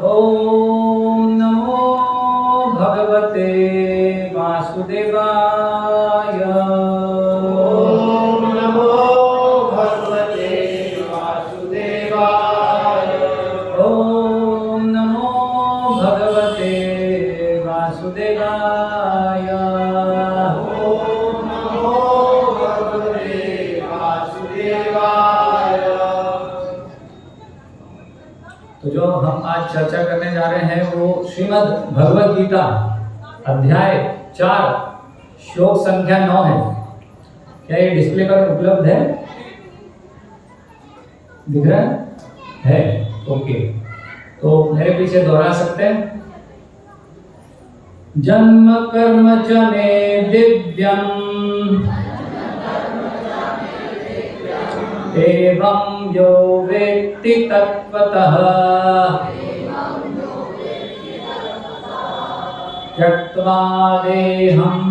ओम नमो भगवते वासुदेवाय। ओम नमो भगवते वासुदेवाय। ओम नमो भगवते वासुदेवाय। ओम नमो भगवते वासुदेवाय। तो जो हम आज चर्चा करने जा रहे हैं वो श्रीमद् भगवद गीता अध्याय 4 श्लोक संख्या 9 है। क्या ये डिस्प्ले पर उपलब्ध है? दिख रहा है? ओके, तो मेरे पीछे दोहरा सकते हैं। जन्म कर्म च मे दिव्यम् एवं यो वेत्ति तत्त्वतः त्यक्त्वा देहं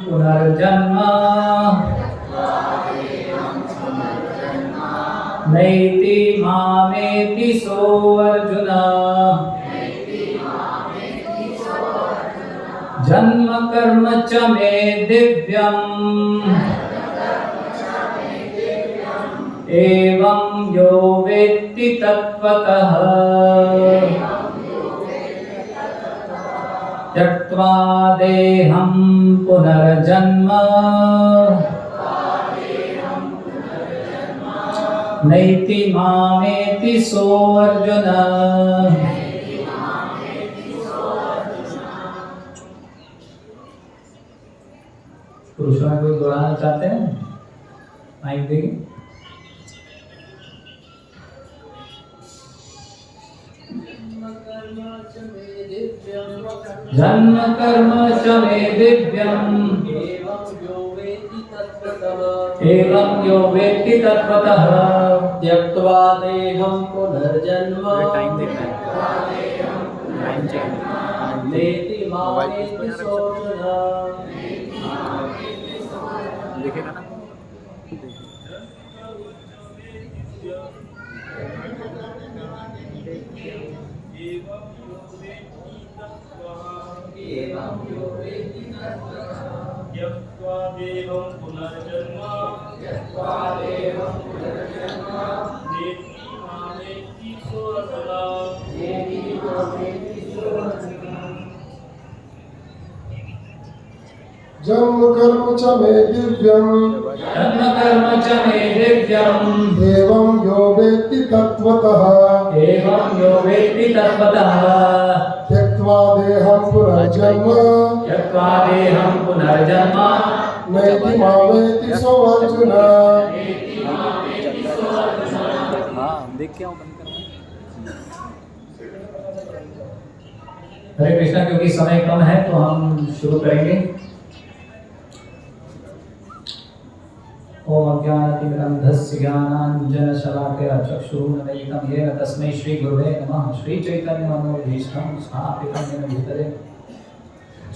पुनर्जन्म नैति मामेति सोऽर्जुन। जन्म कर्म च मे दिव्यम् एवं यो वेत्ति तत्त्वतः त्यक्त्वा देहं पुनर्जन्म नैति मामेति सोऽर्जुन। पुरुषों में कोई दोहराना चाहते हैं? माइक देखिए। जन्म कर्म च मे दिव्यम् एवं यो वेत्ति तत्त्वतः त्यक्त्वा देहं पुनर्जन्म नेति मामेति सोऽर्जुन। लिखेगा ना? त्यक्त्वा देहं पुनर्जन्म नेति मामेति सोऽर्जुन। जन्म कर्म च मे दिव्यम् एवं यो वेत्ति तत्त्वतः त्यक्त्वा देहं पुनर्जन्म नैति मामेति सोऽर्जुन। हाँ, देख के आओ, बंद करो। हरे कृष्णा, क्योंकि समय कम है तो हम शुरू करेंगे। ओम अज्ञानतिमिरन्धस्य ज्ञानाञ्जनशलाकया चक्षुरुन्मीलितं येन तस्मै श्रीगुरुवे नमः। श्रीचैतन्यमनोभीष्टं स्थापितं येन भूतले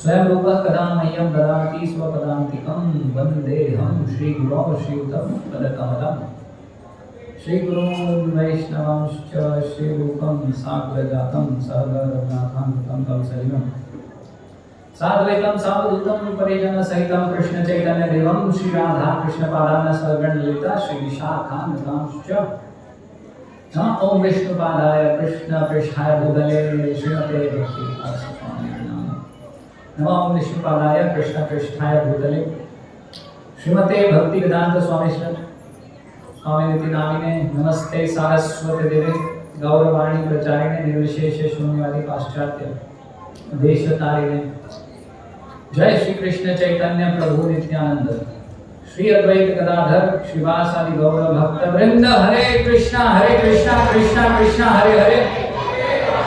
स्वयं रूपः कदा मह्यं ददाति स्वपदान्तिकं वन्देऽहं श्रीगुरौ श्रीयुतं पदकमलम्। श्रीगुरून् वैष्णवांश्च श्रीरूपं साग्रजातं सहगणरघुनाथान्वितं तं सजीवम् साद्वैतं सावधूतं परिजनसहितं कृष्णचैतन्यदेवं श्रीराधा कृष्णपादान् सगण ललिता श्रीविशाखान्वितांश्च। नमः ओं विष्णुपादाय कृष्णपृष्ठाय भूतले श्रीमते भक्तिवेदान्त। नमः ओं विष्णुपादाय कृष्णपृष्ठाय भूतले श्रीमते भक्तिवेदान्त स्वामिनिति नामिने। नमस्ते सारस्वती देवे गौरवाणी प्रचारिणे निर्विशेष शून्यवादी पाश्चात्य देशतारिणे। जय श्री कृष्ण चैतन्य प्रभु नित्यानंद श्री अद्वैत गदाधर श्रीवासादि गौर भक्त वृंद। हरे कृष्णा कृष्णा कृष्णा हरे हरे,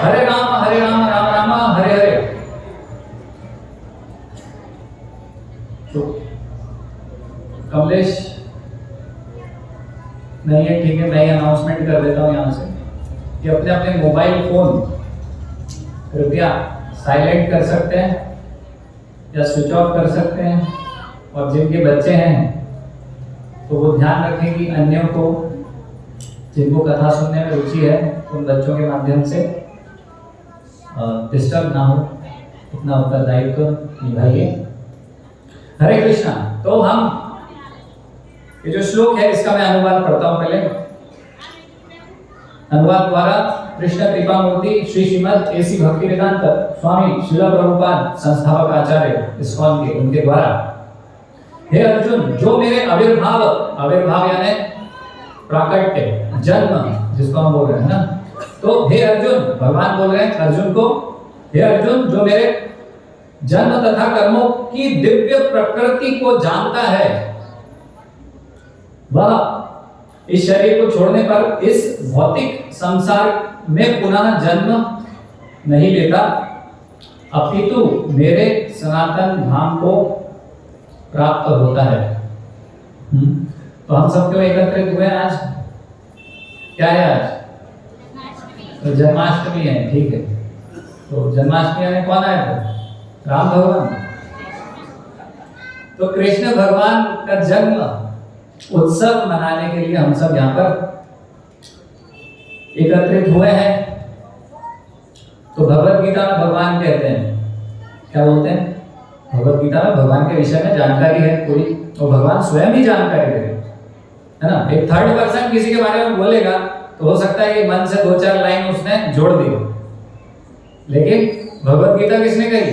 हरे राम राम राम हरे हरे। तो कमलेश नहीं है, ठीक है, मैं अनाउंसमेंट कर देता हूँ यहाँ से कि अपने अपने मोबाइल फोन कृपया साइलेंट कर सकते हैं या स्विच ऑफ कर सकते हैं। और जिनके बच्चे हैं तो वो ध्यान रखें कि अन्यों को जिनको कथा सुनने में रुचि है उन बच्चों के माध्यम से डिस्टर्ब ना हो, इतना उत्तरदायित्व निभाइए। हरे कृष्णा। तो हम ये जो श्लोक है इसका मैं अनुवाद पढ़ता हूं पहले। अनुवाद द्वारा कृष्ण कृपा मूर्ति श्री श्रीमद एसी भक्ति वेदांत स्वामी श्रील प्रभुपाद संस्थापक आचार्य इस्कॉन के उनके द्वारा, हे अर्जुन, जो मेरे आविर्भाव यानी प्राकट्य, जन्म जिसको हम बोल रहे हैं ना, तो हे अर्जुन, भगवान बोल रहे हैं अर्जुन को, हे अर्जुन, जो मेरे जन्म तथा कर्मों की दिव्य प्रकृति को जानता है, वह इस शरीर को छोड़ने पर इस भौतिक संसार में पुनः जन्म नहीं लेता, अपितु मेरे सनातन धाम को प्राप्त होता है। तो हम सब क्यों एकत्रित हुए आज? क्या है आज? तो जन्माष्टमी है, ठीक है। तो जन्माष्टमी में कौन आया था? राम भगवान। तो कृष्ण भगवान का जन्म उत्सव मनाने के लिए हम सब यहाँ पर एकत्रित हुए हैं। तो भगवत गीता में भगवान कहते हैं, क्या बोलते हैं? भगवत गीता में भगवान के विषय में जानकारी है पूरी, तो भगवान स्वयं ही जानकारी दे, है ना। एक थर्ड पर्सन किसी के बारे में बोलेगा तो हो सकता है कि मन से 2-4 लाइन उसने जोड़ दी, लेकिन भगवत गीता किसने कही?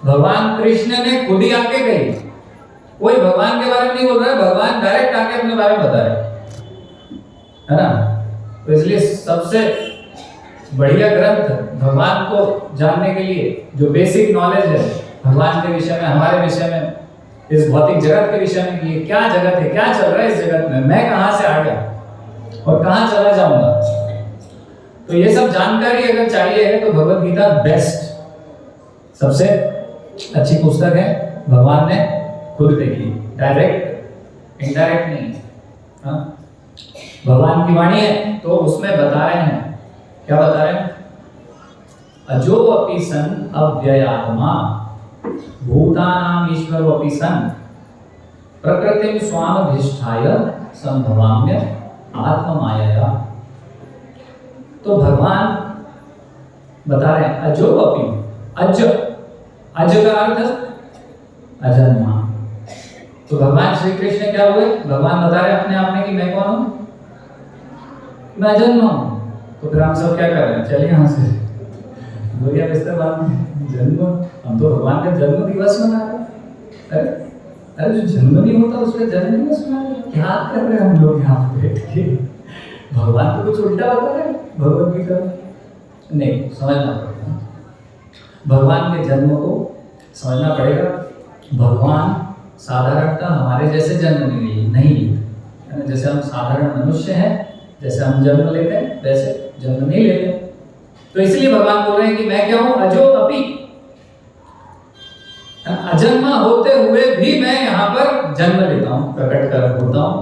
भगवान कृष्ण ने खुद ही आके कही। कोई भगवान के बारे में नहीं बोल रहा है, भगवान डायरेक्ट आके अपने बारे में बता रहे, है ना। तो इसलिए सबसे बढ़िया ग्रंथ भगवान को जानने के लिए जो बेसिक नॉलेज है भगवान के विषय में, हमारे विषय में, इस भौतिक जगत के विषय में, ये क्या जगत है, क्या चल रहा है इस जगत में, मैं कहां से आ गया और कहां चला जाऊंगा, तो ये सब जानकारी अगर चाहिए है तो भगवत गीता बेस्ट, सबसे अच्छी पुस्तक है। भगवान ने खुद लिखी, डायरेक्ट इनडायरेक्ट नहीं। हाँ, भगवान की वाणी है तो उसमें बता रहे हैं, क्या बता रहे हैं? अजो अपि सन अव्ययात्मा भूतानाम ईश्वरो अपि सन प्रकृतिम स्वामधिष्ठाय संभवाम्य आत्ममायया। तो भगवान बता रहे हैं अजो अपि, अज का अर्थ अजन्मा। तो भगवान श्री कृष्ण क्या हुए? भगवान बता रहे हैं अपने आप में कि मैं कौन हूं? मैं अजन्मा हूं। तो फिर हम सब क्या कर रहे हैं? चलिए यहाँ से बोलिए बिस्तर बांध जन्म, हम तो भगवान का जन्म दिवस मना रहे हैं। अरे जो जन्म नहीं होता उसका जन्म दिवस मना रहे हैं, क्या कर रहे हैं हम लोग यहाँ पे बैठ के? भगवान तो कुछ उल्टा बता रहे हैं भगवत गीता में। नहीं, समझना पड़ेगा, भगवान के जन्म को समझना पड़ेगा। भगवान साधारणतः हमारे जैसे जन्म नहीं लेते, जैसे हम साधारण मनुष्य हैं, जैसे हम जन्म लेते हैं वैसे जन्म नहीं लेते। तो इसलिए भगवान बोल रहे हैं कि मैं क्या हूं? अजो अपि, अजन्मा होते हुए भी मैं यहाँ पर जन्म लेता हूं, प्रकट कर होता हूं।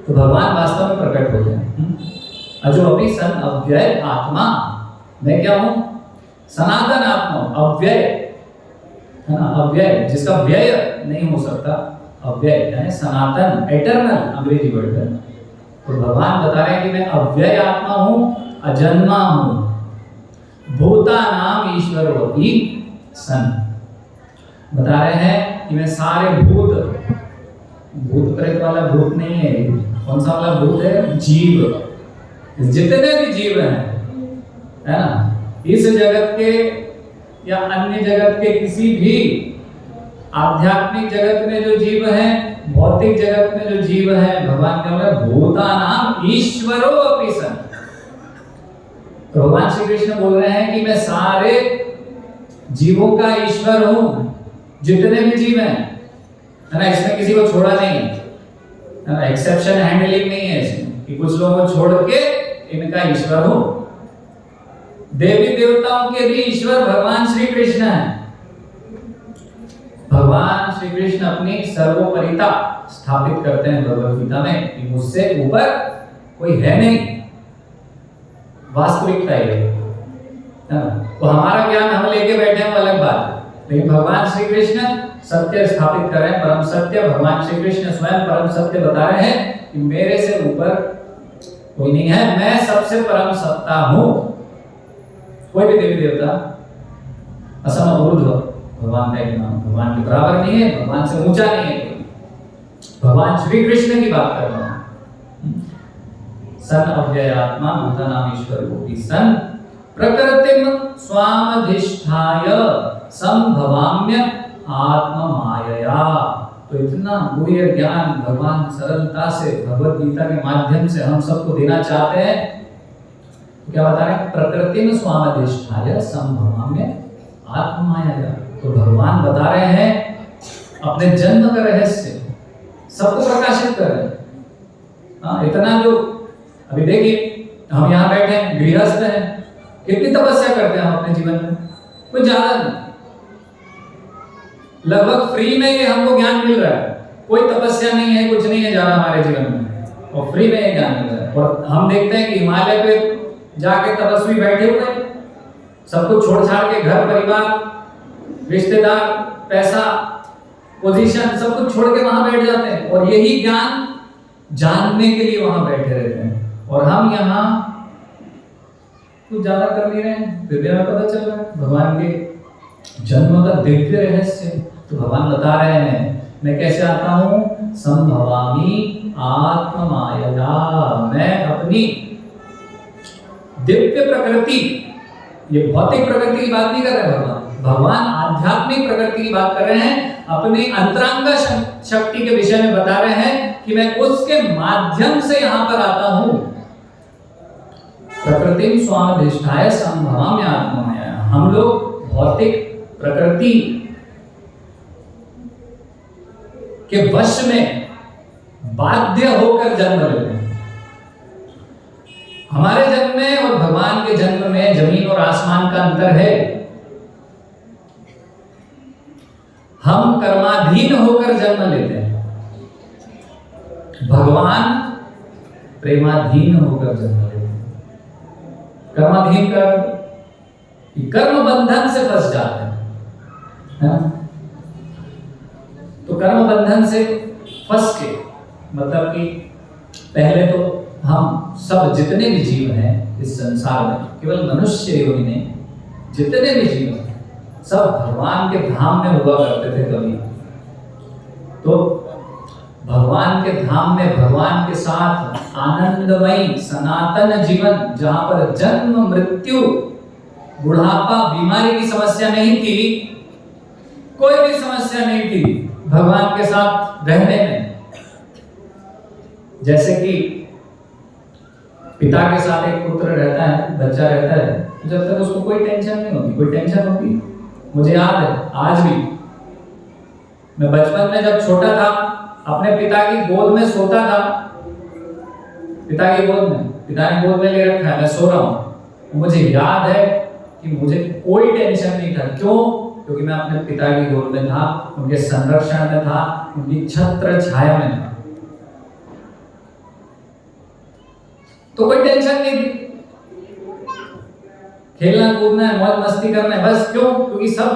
तो भगवान वास्तव में प्रकट होते हैं। अजो अपि सन अव्यय आत्मा, मैं क्या हूं? सनातन आत्मा, अव्यय, है ना। अव्यय जिसका व्यय नहीं हो सकता, अव्यय यानी सनातन, एटर्नल अंग्रेजी वर्ड है। तो भगवान बता रहे हैं कि मैं अव्यय आत्मा हूं, अजन्मा हूं, भूतानाम ईश्वरोऽपि सन। बता रहे हैं कि मैं सारे भूत प्रेत वाला भूत नहीं है, कौन सा वाला भूत है? जीव, जितने भी जीव हैं, है ना, इस जगत के या अन्य जगत के किसी भी आध्यात्मिक जगत में जो जीव हैं, भौतिक जगत में जो जीव हैं, भगवान क्या बोल रहे हैं? भूतानाम ईश्वरो अपि सन। तो भगवान श्री कृष्ण बोल रहे हैं कि मैं सारे जीवों का ईश्वर हूं, जितने भी जीव हैं, है ना। इसमें किसी को छोड़ा नहीं है ना, एक्सेप्शन हैंडलिंग नहीं है इसमें कि कुछ लोगों को छोड़ के इनका ईश्वर हूं। देवी देवताओं के भी ईश्वर भगवान श्री कृष्ण है। भगवान श्री कृष्ण अपनी सर्वोपरिता स्थापित करते हैं भगवद गीता में कि मुझसे ऊपर कोई है नहीं, वास्तविकता ये है ना। तो हमारा ज्ञान हम लेके बैठे हैं वो अलग बात है, लेकिन भगवान श्री कृष्ण सत्य स्थापित कर रहे हैं, परम सत्य। भगवान श्री कृष्ण स्वयं परम सत्य बता रहे हैं कि मेरे से ऊपर कोई नहीं है, मैं सबसे परम सत्ता हूं। कोई भी देवी देवता असम ऊर्ध्व भगवान का एक नाम, भगवान के बराबर नहीं है, भगवान से ऊंचा नहीं है कोई। भगवान श्री कृष्ण की बात कर रहा हूं। सन अव्ययात्मा भूतानाम ईश्वर कोटि सन प्रकृतिम स्वामधिष्ठाय संभवाम्य आत्म मायया। तो इतना गुह्य ज्ञान भगवान सरलता से भगवत गीता के माध्यम से हम सबको देना चाहते हैं। तो क्या बता रहे हैं? प्रकृतिम स्वामधिष्ठाय संभवाम्य आत्म मायया। तो भगवान बता रहे हैं अपने जन्म का रहस्य सबको प्रकाशित कर रहे हैं। इतना जो अभी देखिए हम यहाँ बैठे हैं, गृहस्थ हैं, कितनी तपस्या करते हैं हम अपने जीवन में? कोई ज्यादा नहीं, लगभग फ्री में ये हमको ज्ञान मिल रहा है। कोई तपस्या नहीं है, कुछ नहीं है ज्यादा हमारे जीवन में, और फ्री में ये ज्ञान मिल रहा है। और हम देखते हैं कि हिमालय पे जाके तपस्वी बैठे हुए, सब कुछ छोड़ छाड़ के घर परिवार रिश्तेदार पैसा पोजीशन सब कुछ छोड़ के वहां बैठ जाते हैं, और यही ज्ञान जानने के लिए वहां बैठे रहते हैं। और हम यहाँ कुछ ज्यादा कर नहीं रहे हैं, फिर भी हमें पता चल रहा है भगवान के जन्म का दिव्य रहस्य। तो भगवान बता रहे हैं मैं कैसे आता हूं? संभवामि आत्म मायया। मैं अपनी दिव्य प्रकृति, ये भौतिक प्रकृति की बात नहीं कर रहे भगवान, भगवान आध्यात्मिक प्रकृति की बात कर रहे हैं। अपनी अंतरंग शक्ति के विषय में बता रहे हैं कि मैं उसके माध्यम से यहां पर आता हूं। प्रकृतिम स्वामधिष्ठाय संभवाम्य आत्म मायया। हम लोग भौतिक प्रकृति के वश में बाध्य होकर जन्म लेते हैं। हमारे जन्म में और भगवान के जन्म में जमीन और आसमान का अंतर है। हम कर्माधीन होकर जन्म लेते हैं, भगवान प्रेमाधीन होकर जन्म लेते हैं। कर्माधीन कर्म बंधन से फंस जाते हैं। तो कर्म बंधन से फंस के मतलब कि पहले तो हम सब जितने भी जीव हैं इस संसार में, केवल मनुष्य योनि में जितने भी जीव हैं सब भगवान के धाम में हुआ करते थे कभी। तो भगवान के धाम में भगवान के साथ आनंदमयी सनातन जीवन, जहां पर जन्म मृत्यु बुढ़ापा बीमारी की समस्या नहीं थी, कोई भी समस्या नहीं थी भगवान के साथ रहने में। जैसे कि पिता के साथ एक पुत्र रहता है, बच्चा रहता है, जब तक उसको कोई टेंशन नहीं होती। कोई टेंशन होती, मुझे याद है आज भी, मैं बचपन में जब छोटा था अपने पिता की गोद में सोता था, पिता की गोद में, पिता ने गोद में ले रखा है, मैं सो रहा हूं। मुझे याद है कि मुझे कोई टेंशन नहीं था। क्यों? क्योंकि मैं अपने पिता की गोद में था, उनके संरक्षण में था, उनकी छत्र छाया में था, तो कोई टेंशन नहीं थी। खेलना कूदना है, मौज मस्ती करना है, बस। क्यों? क्योंकि सब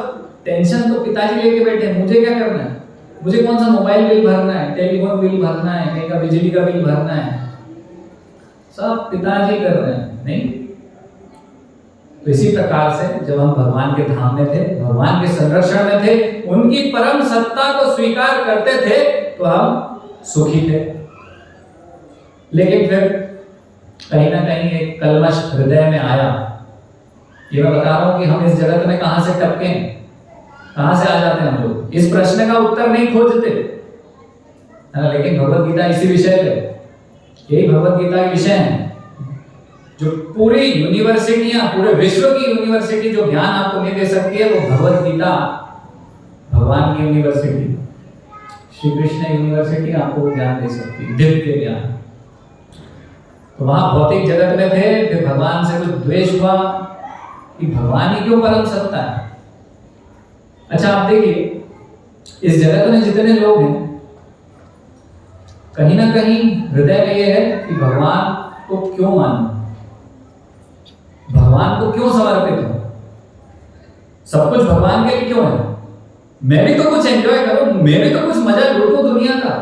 टेंशन तो पिताजी लेके बैठे हैं। मुझे क्या करना है? मुझे कौन सा मोबाइल बिल भरना है, टेलीफोन बिल भरना है, कहीं का बिजली का बिल भरना है, सब पिताजी कर रहे हैं। नहीं, तो इसी प्रकार से जब हम भगवान के धाम में थे, भगवान के संरक्षण में थे, उनकी परम सत्ता को स्वीकार करते थे, तो हम सुखी थे। लेकिन फिर कहीं ना कहीं एक कलमश हृदय में आया। ये मैं बता रहा हूं कि हम इस जगत में कहां से टपके, कहां से आ जाते हैं हम लोग, इस प्रश्न का उत्तर नहीं खोजते, लेकिन भगवत गीता इसी विषय पे, यही भगवत गीता के विषय है। जो पूरी यूनिवर्सिटियां, पूरे विश्व की यूनिवर्सिटी जो ज्ञान आपको नहीं दे सकती है, वो भगवत गीता, भगवान की यूनिवर्सिटी, श्री कृष्ण यूनिवर्सिटी आपको ज्ञान दे सकती है, दिव्य ज्ञान। तो वहां भौतिक जगत में थे, फिर भगवान से कुछ द्वेष हुआ कि भगवान ही क्यों परम सत्ता है। अच्छा, आप देखिए इस जगत में जितने लोग हैं, कहीं ना कहीं हृदय में यह है कि भगवान को क्यों मानूं, भगवान को क्यों समर्पित हो, सब कुछ भगवान के लिए क्यों है। मैं भी तो कुछ एंजॉय करूं, मैं भी तो कुछ मजा लूटूं दुनिया का।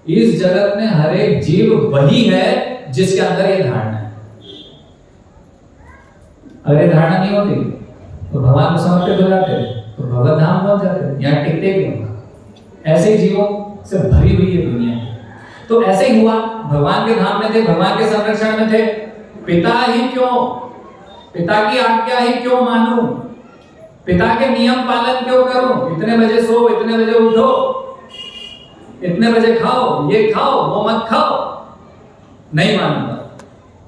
इस जगत में हर एक जीव वही है जिसके अंदर ये धारणा है। अगर ये धारणा नहीं होती तो भगवान को समर्पित हो जाते, तो भगवत धाम पहुंच जाते, यहाँ टिकते क्यों? ऐसे ही जीवों से भरी हुई है दुनिया। तो ऐसे ही हुआ, भगवान के धाम में थे, भगवान के संरक्षण में थे, पिता ही क्यों, पिता की आज्ञा ही क्यों मानूं, पिता के नियम पालन क्यों करूं? इतने बजे सो, इतने बजे उठो, इतने बजे खाओ, ये खाओ, वो मत खाओ, नहीं मानूंगा।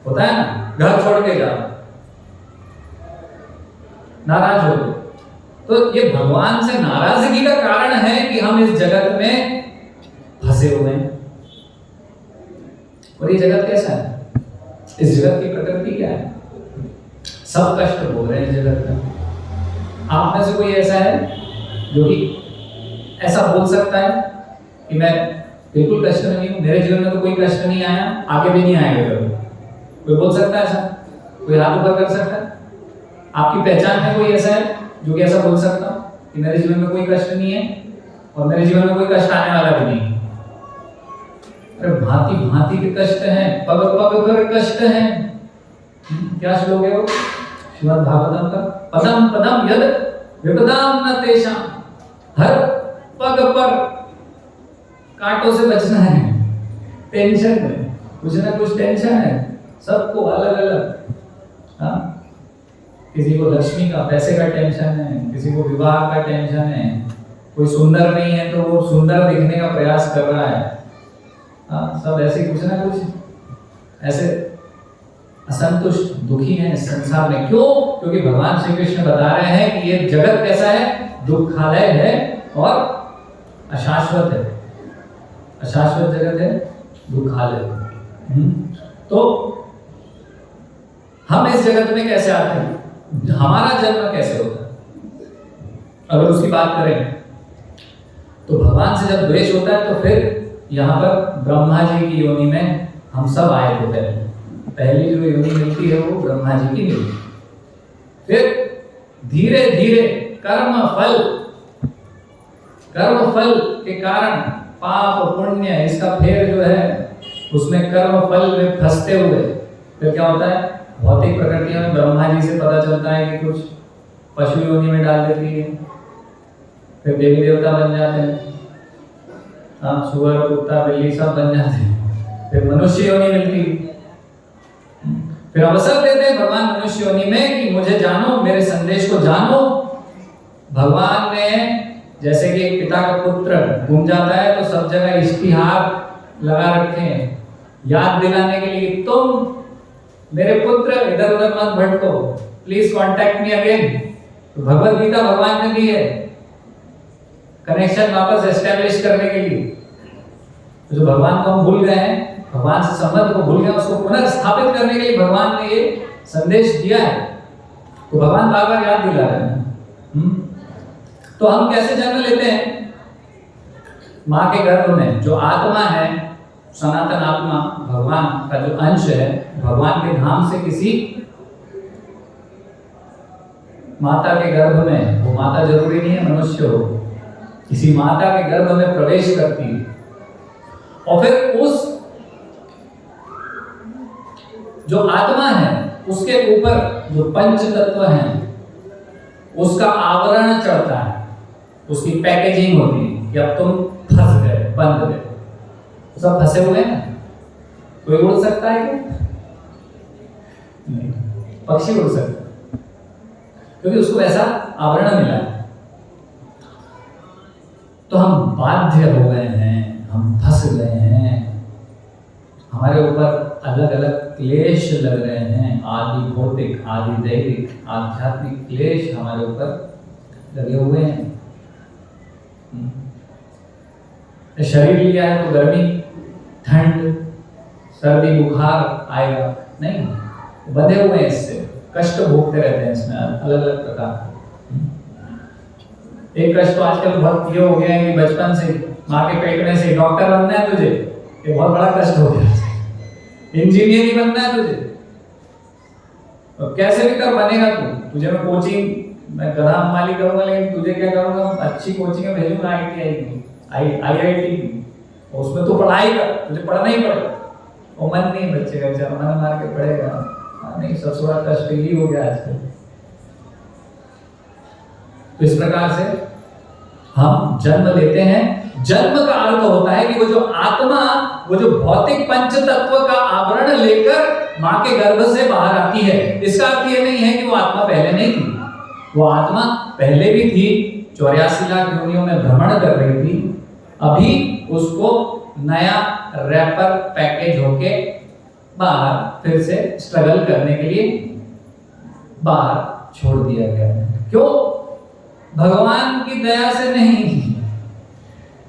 होता है ना, घर छोड़ के जाओ, नाराज हो गए। तो ये भगवान से नाराजगी का कारण है कि हम इस जगत में फंसे हुए हैं। और ये जगत कैसा है? इस जगत की प्रकृति क्या है? सब कष्ट भोग रहे हैं इस जगत में। आप में से कोई ऐसा है जो कि ऐसा बोल सकता है कि मैं बिल्कुल कष्ट में नहीं हूं, मेरे जीवन में तो कोई कष्ट नहीं आया, आगे भी नहीं आएगा कभी? कोई बोल सकता है ऐसा? कोई हाथ ऊपर कर सकता है? आपकी पहचान में कोई ऐसा है जो कि ऐसा बोल सकता कि मेरे जीवन में कोई कष्ट नहीं है और मेरे जीवन में कोई कष्ट आने वाला भी नहीं? अरे भांति भांति के कष्ट हैं, पग पग पर कष्ट हैं। क्या श्लोक है वो श्रीमद् भागवतम का? पदम पदम यद विपदाम न तेषां, हर पग पर कांटों से बचना है, टेंशन है, कुछ ना कुछ टेंशन है सबको अलग अलग। हाँ, किसी को लक्ष्मी का, पैसे का टेंशन है, किसी को विवाह का टेंशन है, कोई सुंदर नहीं है तो वो सुंदर दिखने का प्रयास कर रहा है। हाँ, सब ऐसे कुछ ना कुछ ऐसे असंतुष्ट दुखी हैं इस संसार में। क्यों? क्योंकि भगवान श्री कृष्ण बता रहे हैं कि ये जगत कैसा है? दुखालय है और अशाश्वत है। अशाश्वत जगत है, दुखालय। तो हम इस जगत में कैसे आते हैं? हमारा जन्म कैसे होता है? अगर उसकी बात करें तो भगवान से जब द्वेष होता है तो फिर यहाँ पर ब्रह्मा जी की योनि में हम सब आए होते हैं। पहली जो योनि मिलती है वो ब्रह्मा जी की मिलती है। फिर धीरे धीरे कर्म फल के कारण पाप पुण्य इसका फेर जो है उसमें कर्म फल में फंसते हुए फिर क्या होता है? भौतिक प्रकृति में ब्रह्मा जी से पता चलता है कि कुछ पशु योनि में डाल देती है, फिर देवी देवता बन जाते हैं। हाँ, सुअर कुत्ता बिल्ली सब बन जाते हैं। फिर मनुष्य योनि मिलती है, फिर अवसर देते हैं भगवान मनुष्य योनि में कि मुझे जानो, मेरे संदेश को जानो। भगवान ने जैसे कि एक पिता का पुत्र गुम जाता है तो सब जगह इश्तिहार लगा रखे हैं याद दिलाने के लिए, तुम मेरे पुत्र इधर उधर मत भटको, प्लीज कांटेक्ट मी अगेन। तो भगवत गीता भगवान ने दी है कनेक्शन वापस एस्टेब्लिश करने के लिए। तो जो भगवान को हम भूल गए हैं, भगवान से संबंध को भूल गए, उसको पुनर्स्थापित करने के लिए भगवान ने ये संदेश दिया है। तो भगवान बार बार याद दिला रहे हैं। तो हम कैसे जन्म लेते हैं? माँ के गर्भ में जो आत्मा है, सनातन आत्मा, भगवान का जो अंश है, भगवान के धाम से किसी माता के गर्भ में, वो माता जरूरी नहीं है मनुष्य हो, किसी माता के गर्भ में प्रवेश करती है और फिर उस जो आत्मा है उसके ऊपर जो पंच तत्व हैं उसका आवरण चढ़ता है, उसकी पैकेजिंग होती है कि अब तुम फंस गए, बंद गए। तो सब फंसे हुए हैं ना। कोई उड़ सकता है क्या? नहीं, पक्षी उड़ सकता है क्योंकि उसको ऐसा आवरण मिला है। तो हम बाध्य हो गए हैं, हम फंस गए हैं, हमारे ऊपर अलग अलग क्लेश लग रहे हैं, आदि भौतिक, आदि दैविक, आध्यात्मिक क्लेश हमारे ऊपर लगे हुए हैं। शरीर लिया है तो गर्मी, ठंड, सर्दी, बुखार आएगा नहीं, बंधे हुए हैं इससे, कष्ट भोगते रहते हैं इसमें अलग अलग प्रकार। एक कष्ट तो आजकल बहुत ये हो गया है कि बचपन से माँ के पेट में से डॉक्टर बनना है तुझे, ये बहुत बड़ा कष्ट हो गया। इंजीनियर ही बनना है तुझे, तो कैसे भी कर बनेगा तू, तुझे मैं कोचिंग मैं गधा माली करूंगा, लेकिन तुझे क्या करूंगा, अच्छी कोचिंग में भेजूंगा, ITI की, IIT की, उसमें तू पढ़ाई कर, तुझे पढ़ना ही पड़ेगा। वो मन नहीं बच्चे का, बेचारा मन मार के पढ़ेगा। नहीं, सबसे बड़ा कष्ट यही हो गया आजकल। तो इस प्रकार से हम जन्म लेते हैं। जन्म का अर्थ होता है कि वो जो आत्मा, वो जो भौतिक पंच तत्व का आवरण लेकर मां के गर्भ से बाहर आती है। इसका अर्थ ये नहीं है कि वो आत्मा पहले नहीं थी, वो आत्मा पहले भी थी, 84 लाख योनियों में भ्रमण कर रही थी। अभी उसको नया रैपर पैकेज होके बाहर फिर से स्ट्रगल करने के लिए बाहर छोड़ दिया गया है। क्यों? भगवान की दया से नहीं,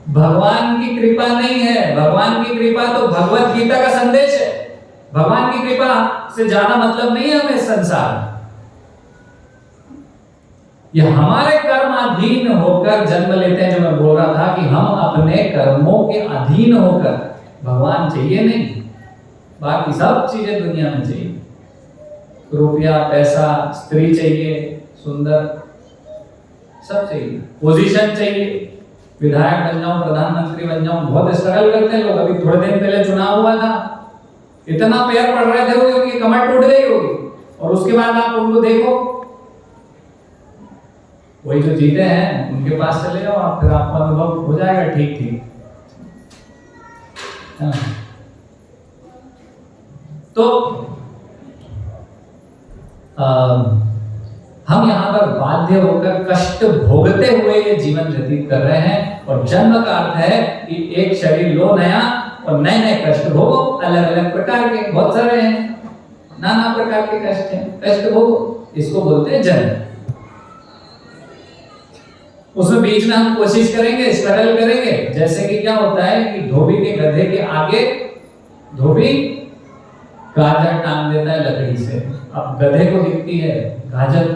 भगवान की कृपा नहीं है। भगवान की कृपा तो भगवत गीता का संदेश है। भगवान की कृपा से ज्यादा मतलब नहीं है हमें संसार। ये हमारे कर्माधीन होकर जन्म लेते हैं। जो मैं बोल रहा था कि हम अपने कर्मों के अधीन होकर, भगवान चाहिए नहीं, बाकी सब चीजें दुनिया में चाहिए, रुपया, पैसा, स्त्री चाहिए, सुंदर, सब चाहिए, पोजीशन चाहिए, विधायक बन जाऊं, प्रधानमंत्री बन जाऊं। बहुत स्ट्रगल करते हैं लोग। अभी थोड़े दिन पहले चुनाव हुआ था, इतना पैर पड़ रहे थे वो कि कमर टूट गई होगी, और उसके बाद आप उनको देखो, वही जो जीते हैं उनके पास चले जाओ आप, फिर आपको अनुभव हो जाएगा ठीक ठीक। तो हम यहाँ पर बाध्य होकर कष्ट भोगते हुए ये जीवन व्यतीत कर रहे हैं। और जन्म का अर्थ है कि एक शरीर लो नया, और नए नए कष्ट भोगो, अलग अलग प्रकार के, बहुत सारे हैं, नाना प्रकार के कष्ट हैं, कष्ट भोगो, इसको बोलते हैं जन्म। उसमें बीच में हम कोशिश करेंगे, स्ट्रगल करेंगे। जैसे कि क्या होता है कि धोबी के गधे के आगे धोबी गाजर टांग देता है लकड़ी से। अब गधे को दिखती है गाजर,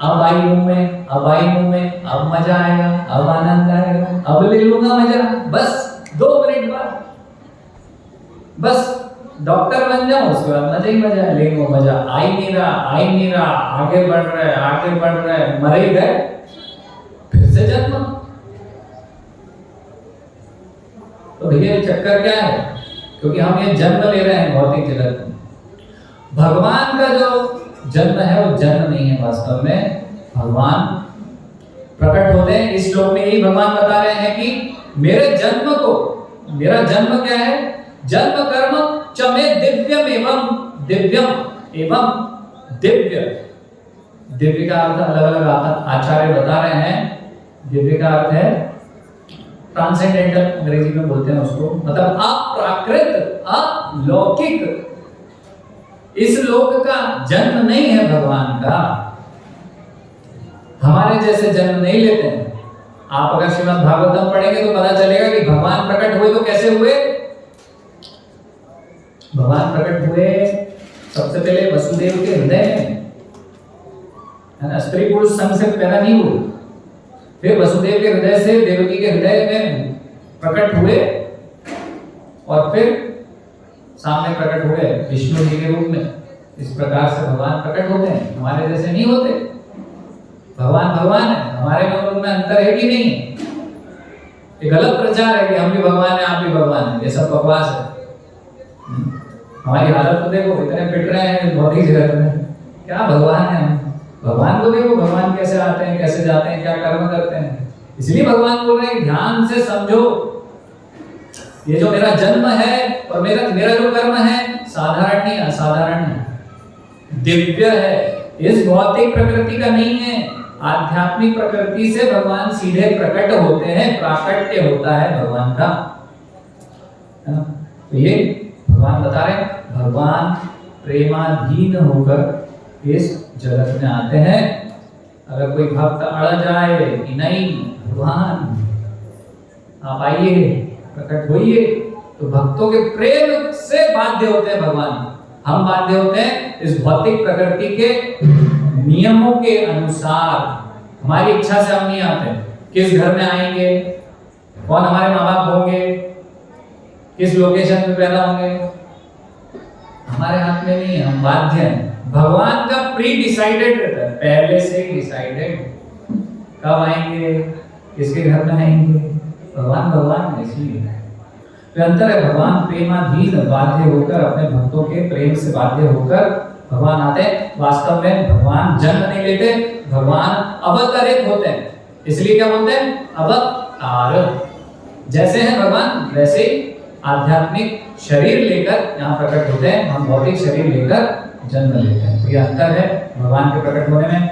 अब आई मुंह में, अब आई मुंह में, अब मजा आएगा, अब आनंद आएगा, अब ले लूंगा मजा, बस 2 मिनट बाद बस डॉक्टर बन जाओ, उसके बाद मजा ही मजा है। लेकिन वो मजा आ ही नहीं रहा, आगे बढ़ रहा है, मर ही गए, फिर से जन्म। तो भैया चक्कर क्या है? क्योंकि हम ये जन्म ले रहे हैं भौतिक जगत में। भगवान का जो जन्म है वो जन्म नहीं है, वास्तव में भगवान प्रकट होते हैं। इस श्लोक में यही भगवान बता रहे हैं कि मेरे जन्म को, मेरा जन्म क्या है? जन्म कर्म चमे दिव्यम एवं दिव्यम एवं दिव्य। दिव्य का अर्थ अलग अलग आचार्य बता रहे हैं। दिव्य का अर्थ है ट्रांसेंडेंटल, अंग्रेजी में बोलते हैं उसको, मतलब अप्राकृत, अलौकिक। इस लोक का जन्म नहीं है भगवान का, हमारे जैसे जन्म नहीं लेते हैं। आप अगर श्रीमद् भागवतम पढ़ेंगे तो पता चलेगा कि भगवान प्रकट हुए तो कैसे हुए। भगवान प्रकट हुए सबसे पहले वसुदेव के हृदय में, है ना, स्त्री पुरुष संग से पैदा नहीं हुए। फिर वसुदेव के हृदय से देवकी के हृदय में प्रकट हुए, और फिर सामने प्रकट हुए विष्णु जी के रूप में। इस प्रकार से भगवान प्रकट होते हैं, हमारे जैसे नहीं होते। भगवान भगवान है, हमारे में उनमें अंतर है कि नहीं? ये गलत प्रचार है कि हम भी भगवान हैं, आप भी भगवान हैं, ये सब बकवास है। हमारी हालत तो देखो, इतने पिट रहे हैं भौतिक जगत में, क्या भगवान है हम? भगवान को देखो, भगवान कैसे आते हैं, कैसे जाते हैं, क्या कर्म करते हैं। इसलिए भगवान बोल रहे हैं ध्यान से समझो, ये जो मेरा जन्म है और मेरा जो कर्म है साधारण नहीं, असाधारण है, दिव्य है, इस भौतिक प्रकृति का नहीं है। आध्यात्मिक प्रकृति से भगवान सीधे प्रकट होते हैं, प्राकट्य होता है भगवान का, है ना। तो ये भगवान बता रहे हैं, भगवान प्रेमाधीन होकर इस जगत में आते हैं। अगर कोई भक्त अड़ जाए कि नहीं भगवान आप आइए, प्रकट होइए, तो भक्तों के प्रेम से बाध्य होते हैं भगवान। हम बाध्य होते हैं इस भौतिक प्रकृति के नियमों के अनुसार। हमारी इच्छा से हम नहीं आते। किस घर में आएंगे, कौन हमारे माँ बाप होंगे, किस लोकेशन में पैदा होंगे, हमारे हाथ में नहीं है, हम बाध्य हैं। भगवान का प्री डिसाइडेड रहता है, पहले से ही डिसाइडेड। कब आएंगे, किसके घर में आएंगे, भगवान भगवान इसलिए तो अंतर है। भगवान प्रेमाधीन बाध्य होकर, अपने भक्तों के प्रेम से बाध्य होकर भगवान आते हैं। वास्तव में भगवान जन्म नहीं लेते, भगवान अवतरित होते हैं। इसलिए क्या बोलते हैं, अवतार। जैसे हैं भगवान वैसे ही आध्यात्मिक शरीर लेकर यहाँ प्रकट होते हैं, हम भौतिक शरीर लेकर जन्म लेते हैं। तो ये अंतर है भगवान के प्रकट होने में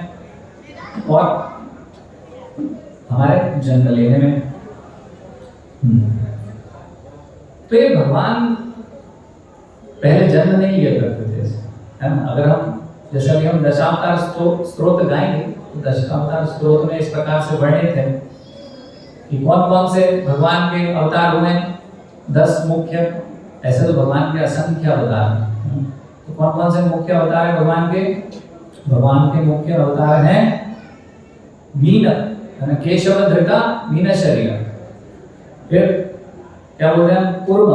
और हमारे जन्म लेने में। तो ये भगवान पहले जन्म नहीं लिया करते थे, है ना। अगर हम जैसे अभी हम दशावतार स्त्रोत गाएंगे तो दशावतार स्त्रोत में इस प्रकार से वर्णित है कि कौन कौन से भगवान के अवतार हुए। 10 मुख्य, ऐसे तो भगवान के असंख्य अवतार हैं। तो कौन कौन से मुख्य अवतार है भगवान के? भगवान के मुख्य अवतार हैं मीन, है ना, केशव धृता मीन शरीर। फिर क्या बोलते हैं, कूर्म,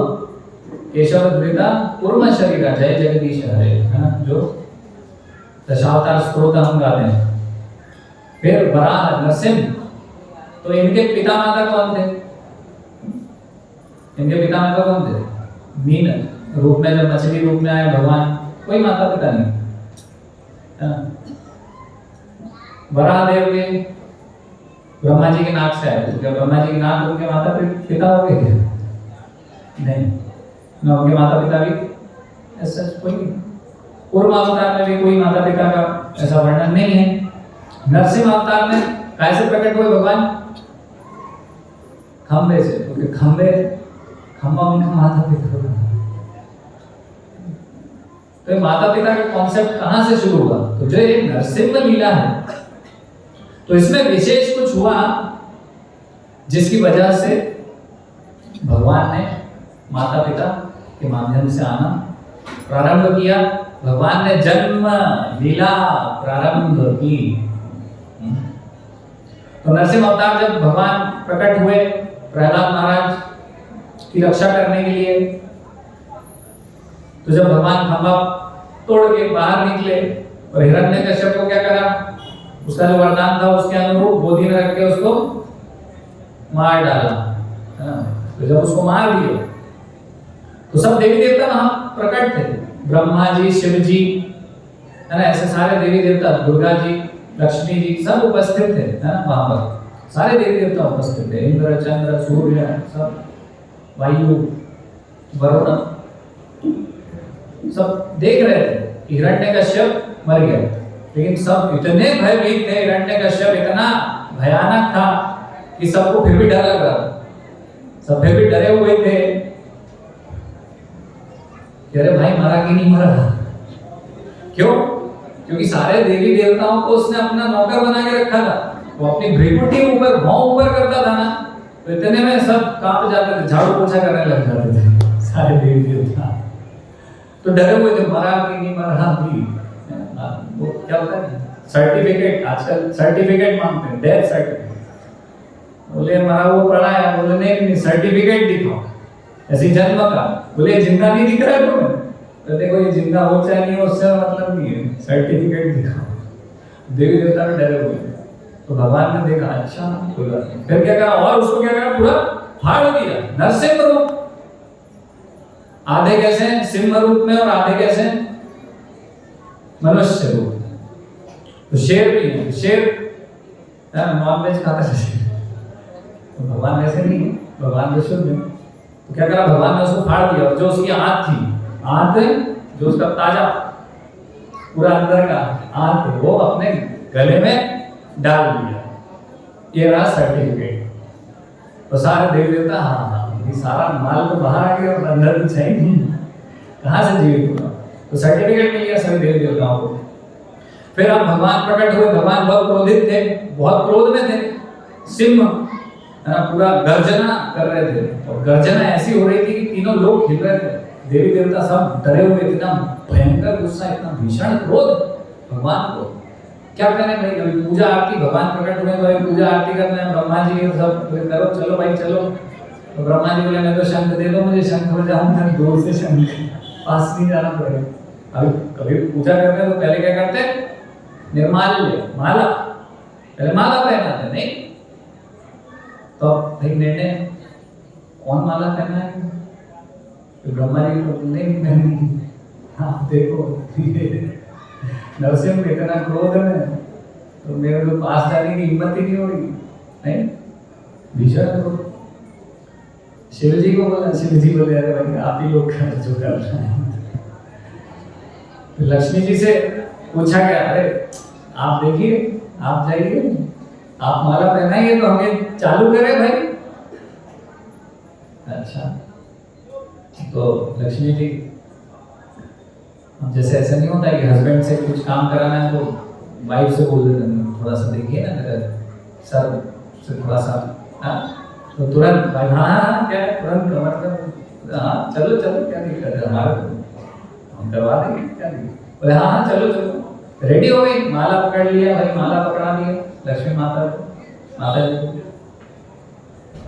केशव धृता कूर्म शरीर, जय जगदीश हरे, है ना, जो दशावतार स्तोत्र हम गाते हैं। फिर वराह, नरसिंह। तो इनके पिता माता कौन थे? इनके पिता माता कौन थे? मीन रूप में, जब मछली रूप में आए भगवान, कोई माता पिता नहीं, है ना। वराह देव के ब्रह्मा जी के नाक से आए, तो क्या ब्रह्मा जी के नाक उनके माता पिता हो गए थे? नहीं, ना उनके माता पिता भी ऐसा कोई नहीं। पूर्व अवतार में भी कोई माता पिता का ऐसा वर्णन नहीं है। नरसिंह अवतार में कैसे प्रकट हुए भगवान? खंबे से, क्योंकि खंबा उनका माता पिता होगा। तो माता पिता का कॉन्सेप्ट कहां से शुरू हुआ? तो जो ये नरसिंह लीला है, तो इसमें विशेष कुछ हुआ जिसकी वजह से भगवान ने माता पिता के माध्यम से आना प्रारंभ किया। भगवान ने जन्म लीला प्रारंभ की। तो नरसिंह अवतार जब भगवान प्रकट हुए प्रहलाद महाराज की रक्षा करने के लिए, तो जब भगवान खंभा तोड़ के बाहर निकले और हिरण्यकश्यप को क्या करा, उसका जो वरदान था उसके अनुरूप गोदी में रख के उसको मार डाला। तो जब उसको मार दिए तो सब देवी देवता वहां प्रकट थे, ब्रह्मा जी, शिव जी, है ना, ऐसे सारे देवी देवता, दुर्गा जी, लक्ष्मी जी, सब उपस्थित थे, है ना। वहां पर सारे देवी देवता उपस्थित थे, इंद्र, चंद्र, सूर्य, सब, वायु, वरुण, सब देख रहे थे हिरण्यकश्यप मर गया। लेकिन सब इतने भयभीत थे, हिरण्यकश्यप इतना भयानक था कि सबको फिर भी डर लग रहा था। सब फिर भी डरे हुए थे, अरे भाई मरा कि नहीं मरा। क्यों? क्योंकि सारे देवी देवताओं को उसने अपना नौकर बना के रखा था। वो अपनी भ्रिकुटी ऊपर, भौं ऊपर करता था ना, तो इतने में सब कांप जाते थे, झाड़ू पोछा करने लग जाते थे सारे देवी देवता। तो डरे हुए थे, मरा कि नहीं मरा भी। वो क्या होता है, सर्टिफिकेट, आजकल सर्टिफिकेट मांगते हैं, डेथ सर्टिफिकेट। बोले मरा वो पड़ा है, बोले नहीं सर्टिफिकेट दिखाओ, ऐसी जन्म का। बोले जिंदा नहीं दिख रहा है तुम्हें? तो देखो ये जिंदा हो चाहे नहीं हो, उससे मतलब नहीं है, सर्टिफिकेट दिखाओ। देवी देवता में डरे हुए। तो भगवान ने देखा, अच्छा कोई बात नहीं। फिर क्या करा, और उसको क्या करा, पूरा फाड़ दिया, नरसिंह रूप। आधे कैसे सिंह रूप में और आधे कैसे मनुष्य रूप। तो शेर भी है, शेर नॉनवेज खाता है, तो भगवान ऐसे नहीं है, भगवान तो शुद्ध है। तो क्या करा, भगवान ने उसको फाड़ दिया। जो उसकी आंत थी, आंत जो उसका ताजा पूरा अंदर का आंत, वो अपने गले में डाल दिया। ये रहा सर्टिफिकेट। तो सारे देवी देवता, हाँ ये सारा माल तो बाहर आ गया, अंदर तो चाहिए नहीं, कहाँ से जीवित हुआ। तो सर्टिफिकेट मिल गया सभी देवी देवताओं को। फिर अब भगवान प्रकट हुए। भगवान बहुत क्रोधित थे, बहुत क्रोध में थे। सिंह पूरा गर्जना कर रहे थे, और गर्जना ऐसी हो रही थी कि तीनों लोग हिल रहे थे, देवी देवता सब डरे हुए। इतना भयंकर गुस्सा, इतना भीषण क्रोध भगवान को। क्या करें भाई, पूजा आरती, भगवान प्रकट हुए तो पूजा आरती करना है। ब्रह्मा जी सब करो, चलो भाई चलो। तो ब्रह्मा जी बोले, मैं तो शंख दे दो मुझे, शंख बजाऊंगा, दूर से शंख, पास नहीं जाना पड़ेगा। अभी कभी पूजा करते हैं तो पहले क्या करते हैं, निर्माल्य माला, पहले माला पहनाते नहीं तो एक निर्णय कौन माला पहना है? तो ब्रह्मा जी को नहीं पहनी। हाँ देखो नरसिंह को इतना क्रोध है तो मेरे को पास जाने की हिम्मत ही नहीं हो रही, नहीं भीषण क्रोध। शिव जी को बोला, शिव जी बोले अरे भाई आप ही लोग कर जो कर रहे हैं। लक्ष्मी जी से पूछा गया अरे आप देखिए, आप जाइए, आप माला पहनाइए तो हमें चालू करें भाई। अच्छा तो लक्ष्मी जी, जैसे ऐसा नहीं होता कि हस्बैंड से कुछ काम कराना है तो वाइफ से बोल देते हैं थोड़ा सा देखिए ना मेरा सर से थोड़ा सा, हाँ तो तुरंत भाई हाँ हाँ क्या है, तुरंत कमर कर, हाँ चलो चलो क्या दिक्कत है, हमारा हम करवा देंगे क्या दिक्कत। बोले हाँ हाँ चलो चलो, रेडी हो गई, माला पकड़ लिया भाई, माला पकड़ा दिया लक्ष्मी माता माता जी को।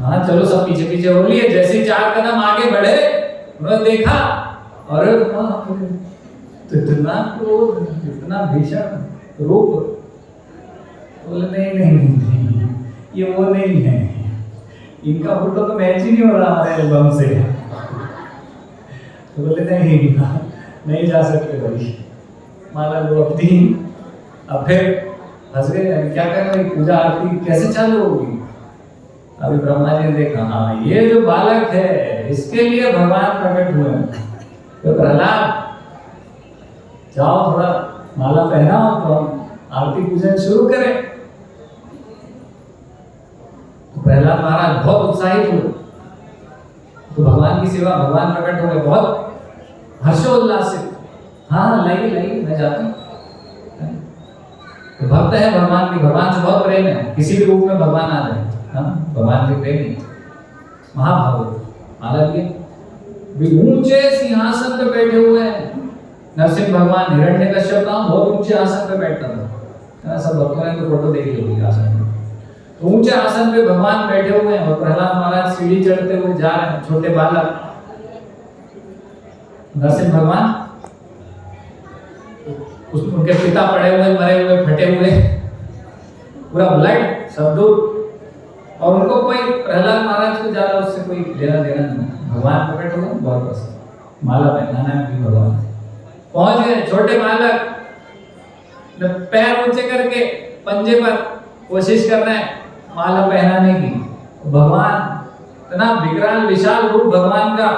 हाँ चलो सब पीछे पीछे हो लिए। जैसे ही 4 कदम आगे बढ़े उन्होंने देखा और तो इतना क्रोध, इतना भीषण रूप। बोले नहीं नहीं नहीं ये वो नहीं है, इनका फोटो तो मैच ही नहीं हो रहा हमारे एल्बम से। तो बोले नहीं नहीं जा सकते भाई, माला लो अपनी। अब फिर हंस गए, क्या करें भाई, पूजा आरती कैसे चालू होगी। अभी ब्रह्मा जी ने देखा हाँ ये जो बालक है इसके लिए भगवान प्रकट हुए हैं, तो प्रहलाद जाओ थोड़ा माला पहनाओ तो हम आरती पूजन शुरू करें। तो प्रहलाद महाराज बहुत उत्साहित हुए, तो भगवान की सेवा, भगवान प्रकट हो गए बहुत हर्षोल्लास से। हाँ लाइए लाइए मैं जाता हूँ। तो भक्त है भगवान की, भगवान से बहुत प्रेम है, किसी भी रूप में भगवान आ जाए, हाँ भगवान के प्रेमी महाभाव। माला लिए ऊंचे सिंहासन पे बैठे हुए हैं नरसिंह भगवान। हिरण्यकश्यप का बहुत ऊंचे आसन पे बैठता था, सब भक्तों ने तो फोटो देखी होगी आसन में। तो ऊंचे आसन पे भगवान बैठे हुए हैं और प्रहलाद महाराज सीढ़ी चढ़ते हुए जा रहे हैं, छोटे बालक। नरसिंह भगवान उनके पिता पड़े हुए, मरे हुए, फटे हुए, पूरा ब्लड सब दूर, और उनको कोई, प्रहलाद महाराज को ज्यादा उससे कोई लेना देना नहीं। भगवान प्रकट हुए बहुत पसंद, माला पहनाना है भी भगवान। पहुंच गए छोटे बालक, पैर ऊंचे करके पंजे पर कोशिश कर रहे हैं माला पहनाने की। भगवान इतना विकराल विशाल रूप भगवान का,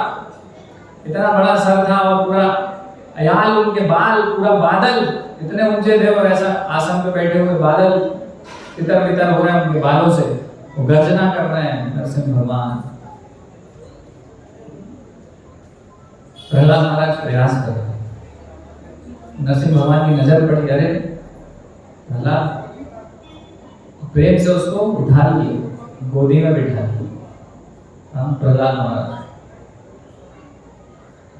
इतना बड़ा सर था और पूरा अयाल, उनके बाल पूरा बादल इतने ऊंचे थे और ऐसा आसन पे बैठे हुए बादल तितर बितर हो रहे हैं उनके बालों से, वो गर्जना कर रहे हैं नरसिंह भगवान। प्रहलाद महाराज प्रयास कर रहे, नरसिंह भगवान की नजर पड़ी, अरे प्रहलाद, प्रेम से उसको उठा लिए, गोदी में बिठा लिया प्रहलाद महाराज।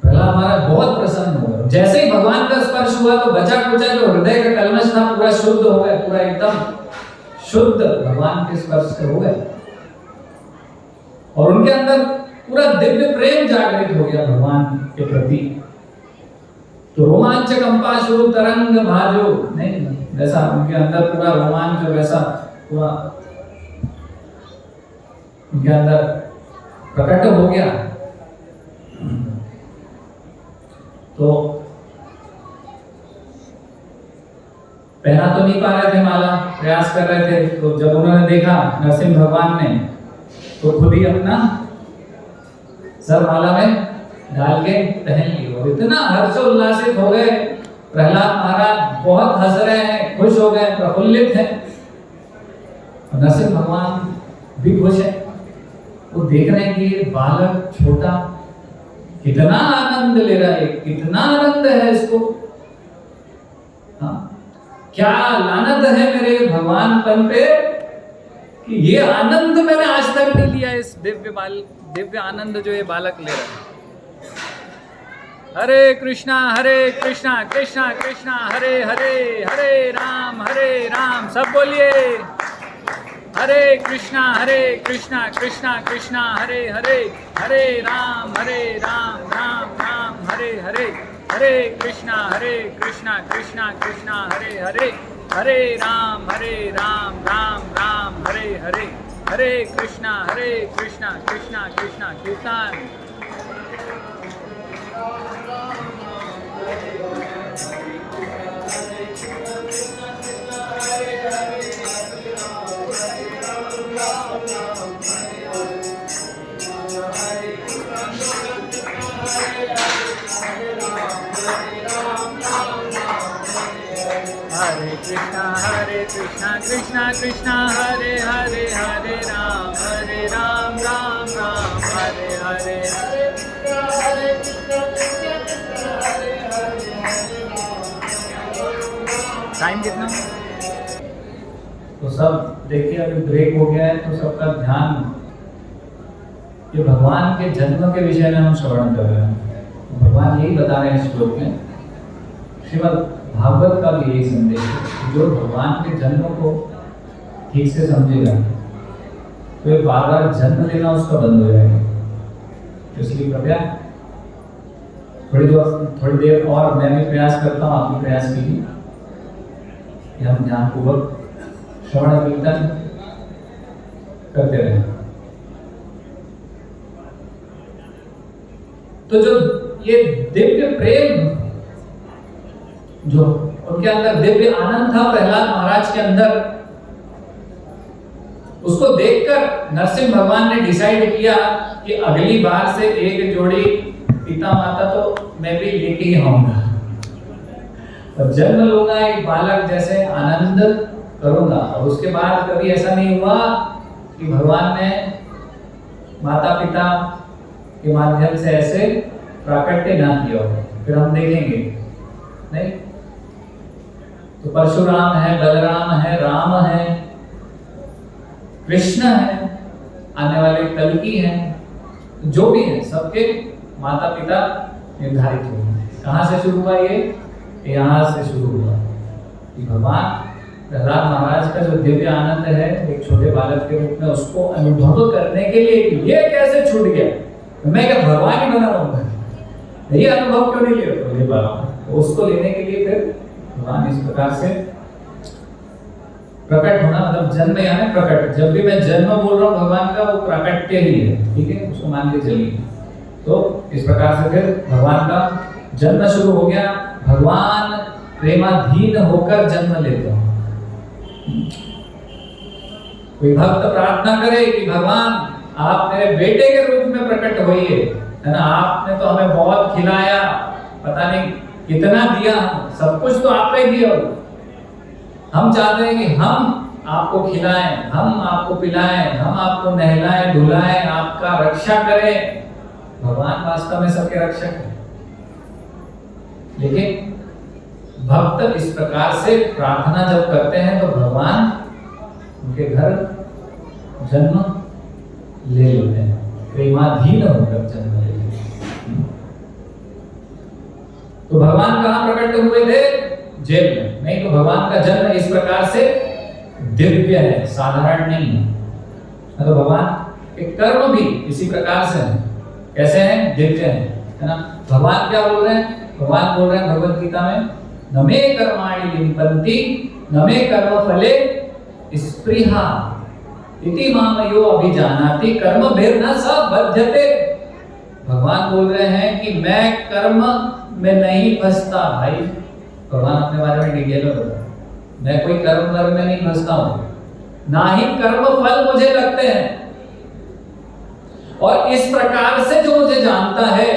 प्रहलाद महाराज बहुत प्रसन्न हुए। जैसे ही भगवान का स्पर्श हुआ तो बचा कुचा जो हृदय का कलमश था पूरा शुद्ध हो गया, पूरा एकदम शुद्ध भगवान के स्पर्श से हो गए, और उनके अंदर पूरा दिव्य प्रेम जागृत हो गया भगवान के प्रति। तो रोमांच कंपा शुरू तरंग भाजो, नहीं वैसा उनके अंदर पूरा रोमांच, वैसा पूरा उनके अंदर प्रकट हो गया। तो पहना तो नहीं पा रहे थे माला, प्रयास कर रहे थे। तो जब उन्होंने देखा नरसिंह भगवान ने, तो खुद ही अपना सर माला में डाल के पहन ली, और इतना हर्षोल्लासित हो गए प्रहलाद महाराज, बहुत हंस रहे हैं, खुश हो गए, प्रफुल्लित हैं। नरसिंह भगवान भी खुश है, वो देख रहे हैं कि ये बालक छोटा कितना आनंद ले रहा है, कितना आनंद है इसको। हाँ क्या लानत है मेरे भगवानपन पे कि ये आनंद मैंने आज तक नहीं लिया, इस दिव्य आनंद जो ये बालक ले रहा है। हरे कृष्णा कृष्णा कृष्णा हरे हरे, हरे राम सब बोलिए। हरे कृष्णा कृष्णा कृष्णा हरे हरे, हरे राम राम हरे हरे, हरे कृष्णा कृष्णा कृष्णा हरे हरे, हरे राम राम राम हरे हरे, हरे कृष्णा कृष्णा कृष्णा कीर्तन। हरे कृष्णा कृष्णा कृष्णा हरे हरे, हरे राम राम राम हरे हरे। टाइम कितना? तो सब देखिए अभी ब्रेक हो गया है, तो सबका ध्यान ये भगवान के जन्म के विषय में हम श्रवण कर रहे हैं। भगवान यही बता रहे हैं श्लोक में, श्रीमद् भागवत का भी यही संदेश है, जो भगवान के जन्म को ठीक से समझेगा तो ये बार बार जन्म लेना उसका बंद हो जाएगा। इसलिए कृपया थोड़ी देर और मैं भी प्रयास करता हूँ, आप भी प्रयास कीजिए कि हम ध्यानपूर्वक श्रवण कीर्तन करते रहें। तो जो ये दिव्य प्रेम जो उनके अंदर दिव्य आनंद था प्रहलाद महाराज के अंदर, उसको देखकर नरसिंह भगवान ने डिसाइड किया कि अगली बार से एक जोड़ी पिता माता तो मैं भी लेके ही आऊंगा और जन्म लूंगा, एक बालक जैसे आनंद करूंगा। और उसके बाद कभी ऐसा नहीं हुआ कि भगवान ने माता पिता के माध्यम से ऐसे प्राकट्य ना किया हो। फिर हम देखेंगे नहीं तो परशुराम है, बलराम है, राम है, कृष्ण है, आने वाले कल्कि हैं, जो भी है सबके माता पिता निर्धारित हुए। कहाँ से शुरू हुआ ये? यहाँ से शुरू हुआ कि भगवान प्रहलाद महाराज का जो दिव्य आनंद है एक छोटे बालक के रूप में उसको अनुभव करने के लिए ये कैसे छूट गया, मैं क्या भगवान ही बना रहूंगा, ये अनुभव क्यों नहीं ले पा रहा हूँ। तो उसको लेने के लिए फिर भगवान इस प्रकार से प्रकट होना, मतलब जन्म यानी प्रकट। जब भी मैं जन्म बोल रहा हूँ भगवान का, वो प्राकट्य ही है, ठीक है, उसको मान के चलिए। तो इस प्रकार से फिर भगवान का जन्म शुरू हो गया। भगवान प्रेमाधीन होकर जन्म लेते हैं। कोई भक्त प्रार्थना करे कि भगवान आप मेरे बेटे के रूप में प्रकट होइए, है ना, आपने तो हमें बहुत खिलाया, पता नहीं कितना दिया, सब कुछ तो आपने दिया। हम चाहते हैं कि हम आपको खिलाएं, हम आपको पिलाएं, हम आपको नहलाएं धुलाएं, आपका रक्षा करें। भगवान वास्तव में सबके रक्षक है, लेकिन भक्त इस प्रकार से प्रार्थना जब करते हैं तो भगवान उनके घर जन्म ले लेते हैं, प्रेमाधीन होकर जन्म ले लेते हैं। तो भगवान कहाँ प्रकट हुए थे? जेल में। नहीं तो भगवान का जन्म इस प्रकार से दिव्य है, साधारण नहीं है। तो भगवान के कर्म भी इसी प्रकार से हैं। कैसे हैं? दिव्य है ना। भगवान क्या बोल रहे हैं? भगवान बोल रहे हैं भगवत गीता में, न मे कर्माणि लिम्पन्ति न मे कर्म फले स्पृहा इति माम यो अभिजानाति कर्मभिर्न स बध्यते। भगवान बोल रहे हैं कि मैं कर्म में नहीं फंसता। भाई भगवान अपने बारे में डिटेल में बता, मैं कोई कर्म में नहीं फंसता हूं, ना ही कर्म फल मुझे लगते हैं। और इस प्रकार से जो मुझे जानता है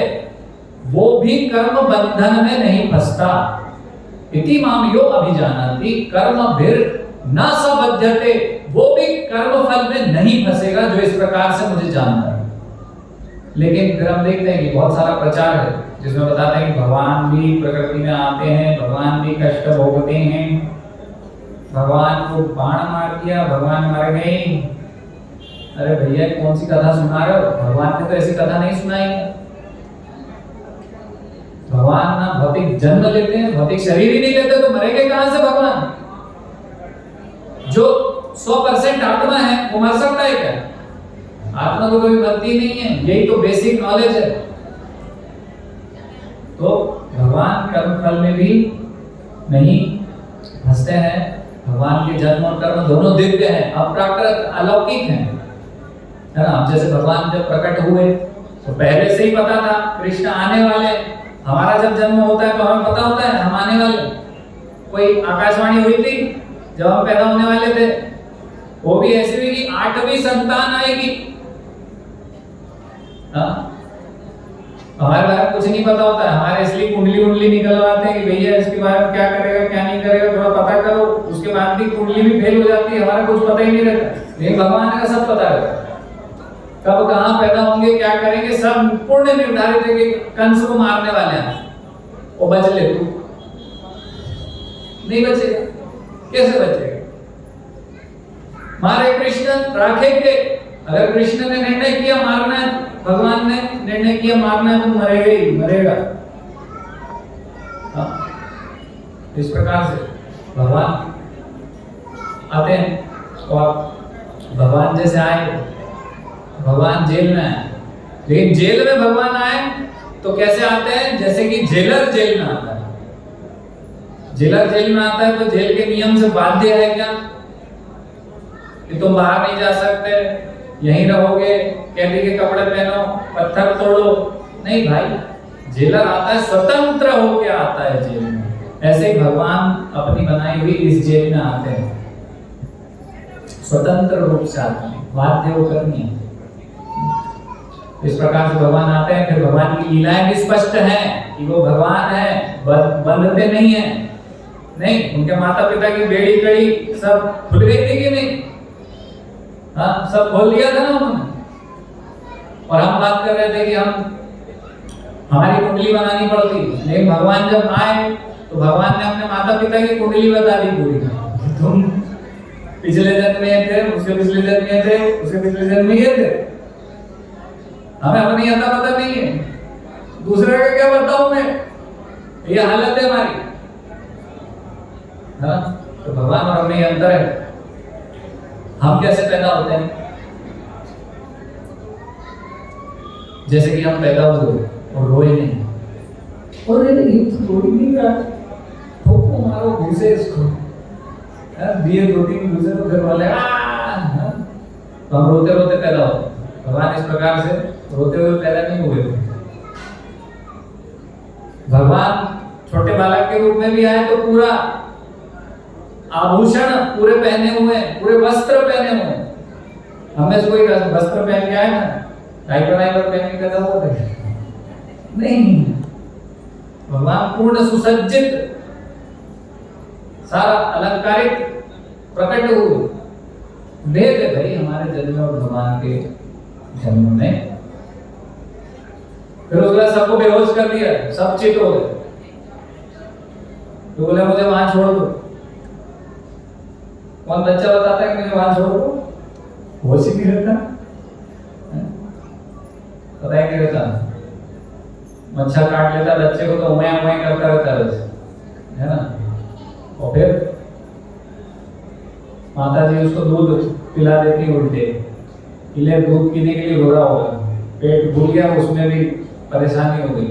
वो भी कर्म बंधन में नहीं फंसता। इति माम यो अभिजानाति कर्मभिर् न स बध्यते, वो भी कर्म फल में नहीं फंसेगा जो इस प्रकार से मुझे जानता है। लेकिन फिर हम देखते हैं कि बहुत सारा प्रचार है जिसमें बताते हैं कि भगवान भी प्रकृति में आते हैं, भगवान भी कष्ट भोगते हैं, भगवान को बाण मार दिया, भगवान मर गए। अरे भैया कौन सी कथा सुना रहे हो? भगवान ने तो ऐसी कथा नहीं सुनाई। भगवान ना भौतिक जन्म लेते हैं, भौतिक शरीर ही नहीं लेते, तो मरेंगे कहां से भगवान? जो 100% आत्मा है वो मर सकता है क्या? आत्मा तो कभी मरती नहीं है, यही तो बेसिक नॉलेज है। तो भगवान कर्म फल में भी नहीं फंसते हैं, भगवान के जन्म और कर्म दोनों दिव्य हैं, अप्राकृत, अलौकिक हैं, है ना। अब जैसे भगवान जब प्रकट हुए तो पहले से ही पता था कृष्ण आने वाले। हमारा जब जन्म होता है तो हमें पता होता है हम आने वाले। कोई आकाशवाणी हुई थी जब हम पैदा होने वाले थे, वो भी ऐसी हुई कि 8वीं संतान आएगी। हाँ, हमारे बारे में कुछ नहीं पता होता है, हमारे इसलिए कुंडली निकलवाते हैं कि भैया इसके बारे में क्या करेगा क्या नहीं करेगा थोड़ा पता करो। उसके बाद भी कुंडली भी फेल हो जाती है, हमारा कुछ पता ही नहीं रहता। लेकिन भगवान का सब पता रहता है, कब कहाँ पैदा होंगे, क्या करेंगे, सब पूर्ण निर्धारित है कि कंस को मारने वाले हैं, वो बच ले, तू नहीं बचेगा, कैसे बचेगा? मारे कृष्ण राखेंगे। अगर कृष्ण ने निर्णय किया मारना है, भगवान ने निर्णय किया मारना है, तो मरेगा ही मरेगा। इस प्रकार से भगवान आते हैं और भगवान जैसे आए, भगवान जेल में आए, लेकिन जेल में भगवान आए तो कैसे आते हैं? जैसे कि जेलर जेल में आता है। जेलर जेल में आता है तो जेल के नियम से बाध्य है क्या कि तुम बाहर नहीं जा सकते, यहीं रहोगे, कैदी के कपड़े पहनो, पत्थर तोड़ो? नहीं भाई, जेलर आता है स्वतंत्र होकर आता है जेल में। ऐसे ही भगवान अपनी बनाई हुई इस जेल में आते हैं, स्वतंत्र रूप से आते हैं, बाध्य होकर नहीं। इस प्रकार से भगवान आते हैं। फिर भगवान की लीलाएं भी स्पष्ट हैं कि वो भगवान है, बंधते नहीं है। नहीं, उनके माता पिता की बेड़ी कड़ी सब खुल गई थी कि नहीं? हाँ, सब खोल दिया था ना उन्होंने। और हम बात कर रहे थे कि हमारी कुंडली बनानी पड़ती, लेकिन भगवान जब आए तो भगवान ने अपने माता पिता की कुंडली बता दी पूरी। तुम पिछले जन्म में थे, उसके पिछले जन्म में थे, उसके पिछले जन्म में ये थे। हमें अपनी अता पता नहीं है, दूसरे का क्या बताऊं मैं? ये हालत है हमारी। हाँ, तो भगवान और हमें अंतर है। हम कैसे पैदा होते हैं? जैसे कि हम पैदा हुए और रोए नहीं, और ये तो रोई नहीं रहा, ठोको मारो घुसे इसको, दिए 2-3 घुसे तो फिर बोले तो हम रोते रोते पैदा होते। भगवान इस प्रकार से रोते हुए पैदा नहीं हुए थे। भगवान छोटे बालक के रूप में भी आए तो पूरा आभूषण पूरे पहने हुए, पूरे वस्त्र पहने हुए। हमें से कोई वस्त्र पहन के आए ना, डायपर पहन के पैदा हुआ था? नहीं, भगवान पूर्ण सुसज्जित, सारा अलंकारित प्रकट हुए। भेद है भाई हमारे जन्म और भगवान के जन्म में। फिर उसने सबको बेहोश कर दिया, सब चित हो गए। तो बोले मुझे वहां छोड़ दो। कौन बच्चा बताता है कि मुझे वहां छोड़ दो? होश ही नहीं रहता, पता है क्या रहता? मच्छर काट लेता बच्चे को तो उमय उमय करता रहता है ना। और फिर माता जी उसको दूध पिला देती उल्टे, इले दूध पीने के लिए रो रहा होगा, पेट भूल गया, उसमें भी परेशानी हो गई।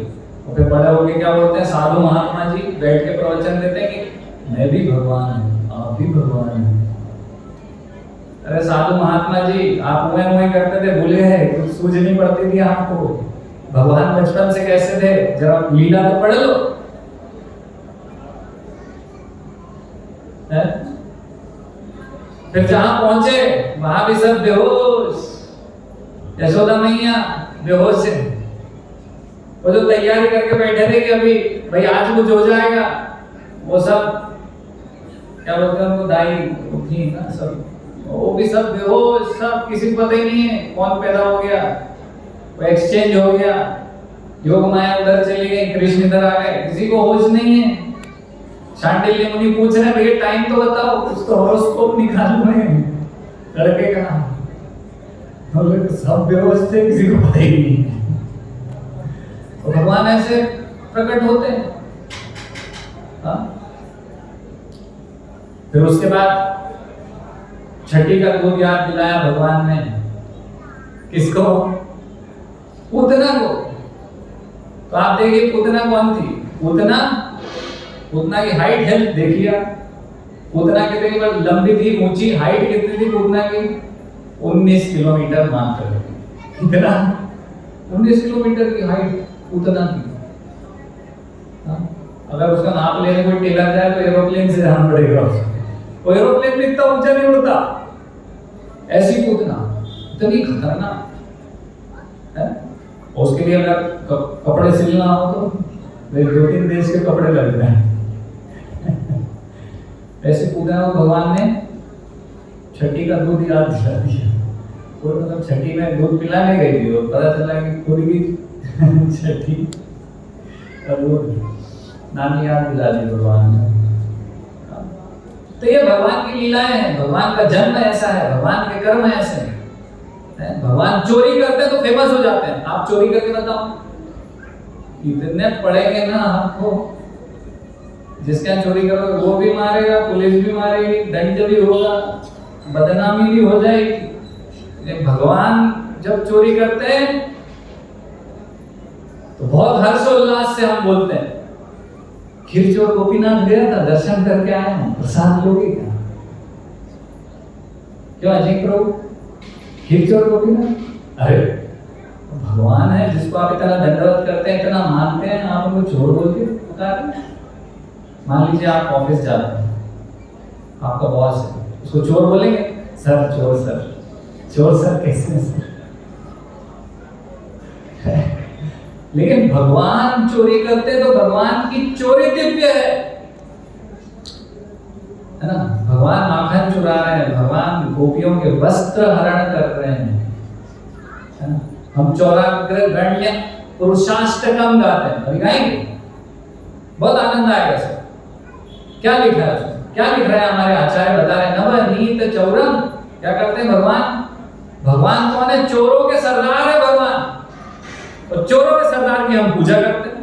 और फिर बड़े होके क्या बोलते हैं? साधु महात्मा जी बैठ के प्रवचन देते हैं कि मैं भी भगवान हूँ, आप भी भगवान हैं। अरे साधु महात्मा जी, आप उमय उमय करते थे, भूले हैं, कुछ सूझ नहीं पड़ती थी आपको? भगवान बचपन से कैसे थे, जरा लीला तो पढ़ लो। फिर जहां पहुंचे वहां भी सब बेहोश, यशोदा मैया बेहोश है। वो जो तैयारी करके बैठे थे कि अभी भाई आज कुछ हो जाएगा, वो सब क्या बोलते हैं उनको, दाई उठी ना, सब वो भी सब बेहोश, सब किसी को पता ही नहीं है कौन पैदा हो गया, वो एक्सचेंज हो गया, योग माया उधर चली गई, कृष्ण इधर आ गए, किसी को होश नहीं है। शांडिल्य मुनि पूछ रहे भैया टाइम तो बताओ, कुछ तो हॉरोस्कोप निकालू मैं, लड़के का सब बेहोश थे, किसी को पता ही नहीं। तो भगवान ऐसे प्रकट होते हैं। हाँ? फिर उसके बाद छठी का दूध याद दिलाया भगवान ने, किसको? पूतना को। तो आप देखिए पूतना कौन थी? पूतना की हाइट हेल्थ देखिए, पूतना कितनी बार लंबी थी, ऊंची हाइट कितनी थी पूतना की? 19 किलोमीटर मात्र। कितना? 19 किलोमीटर की हाइट पूतना की। अगर उसका नाप लेने कोई टेलर जाए तो एरोप्लेन से जाना पड़ेगा उसको। वो एरोप्लेन भी इतना ऊंचा नहीं उड़ता। ऐसी पूतना इतनी खतरनाक है। उसके लिए अगर कपड़े सिलना हो तो 2-3 देश के कपड़े लग जाए। ऐसे पूतना को भगवान ने छठी का दूध याद दिला दिया। और मतलब छठी में दूध पिलाने गई थी और पता चला कि खुद भी छठी का दूध नानी याद दिला दी भगवान ने। तो ये भगवान की लीलाएं हैं। भगवान का जन्म ऐसा है, भगवान के कर्म ऐसे हैं। भगवान चोरी करते हैं तो फेमस हो जाते हैं। आप चोरी करके बताओ, इतने पड़ेंगे ना आपको, जिसके यहाँ चोरी करोगे वो भी मारेगा, पुलिस भी मारेगी, दंड भी होगा, बदनामी भी हो जाएगी। भगवान जब चोरी करते हैं तो बहुत हर्षोल्लास से हम बोलते हैं, खीरचोर गोपीनाथ गया था, दर्शन करके आए हैं, प्रसाद लोगे क्या? क्यों अजय प्रभु खीरचोर गोपीनाथ? अरे भगवान है जिसको आप इतना दंडवत करते हैं, इतना मानते हैं, आप उनको चोर बोल के पुकारते हैं। मान लीजिए आप ऑफिस जाते हैं, आपका बॉस है, उसको चोर बोलेंगे? सर चोर सर, चोर सर कैसे सर? लेकिन भगवान चोरी करते तो भगवान की चोरी दिव्य है ना? भगवान माखन चुरा रहे हैं, भगवान गोपियों के वस्त्र हरण कर रहे हैं, है ना? हम चौराग्र गण्य पुरुषाष्टकम गाते हैं, अभी गाएंगे, बहुत आनंद आएगा सर। क्या लिख रहा है? क्या लिख रहा है हमारे आचार्य? बता रहे नवनीत चौरम। क्या करते हैं भगवान? भगवान कौन है? चोरों के सरदार है भगवान, और चोरों के सरदार की हम पूजा करते हैं।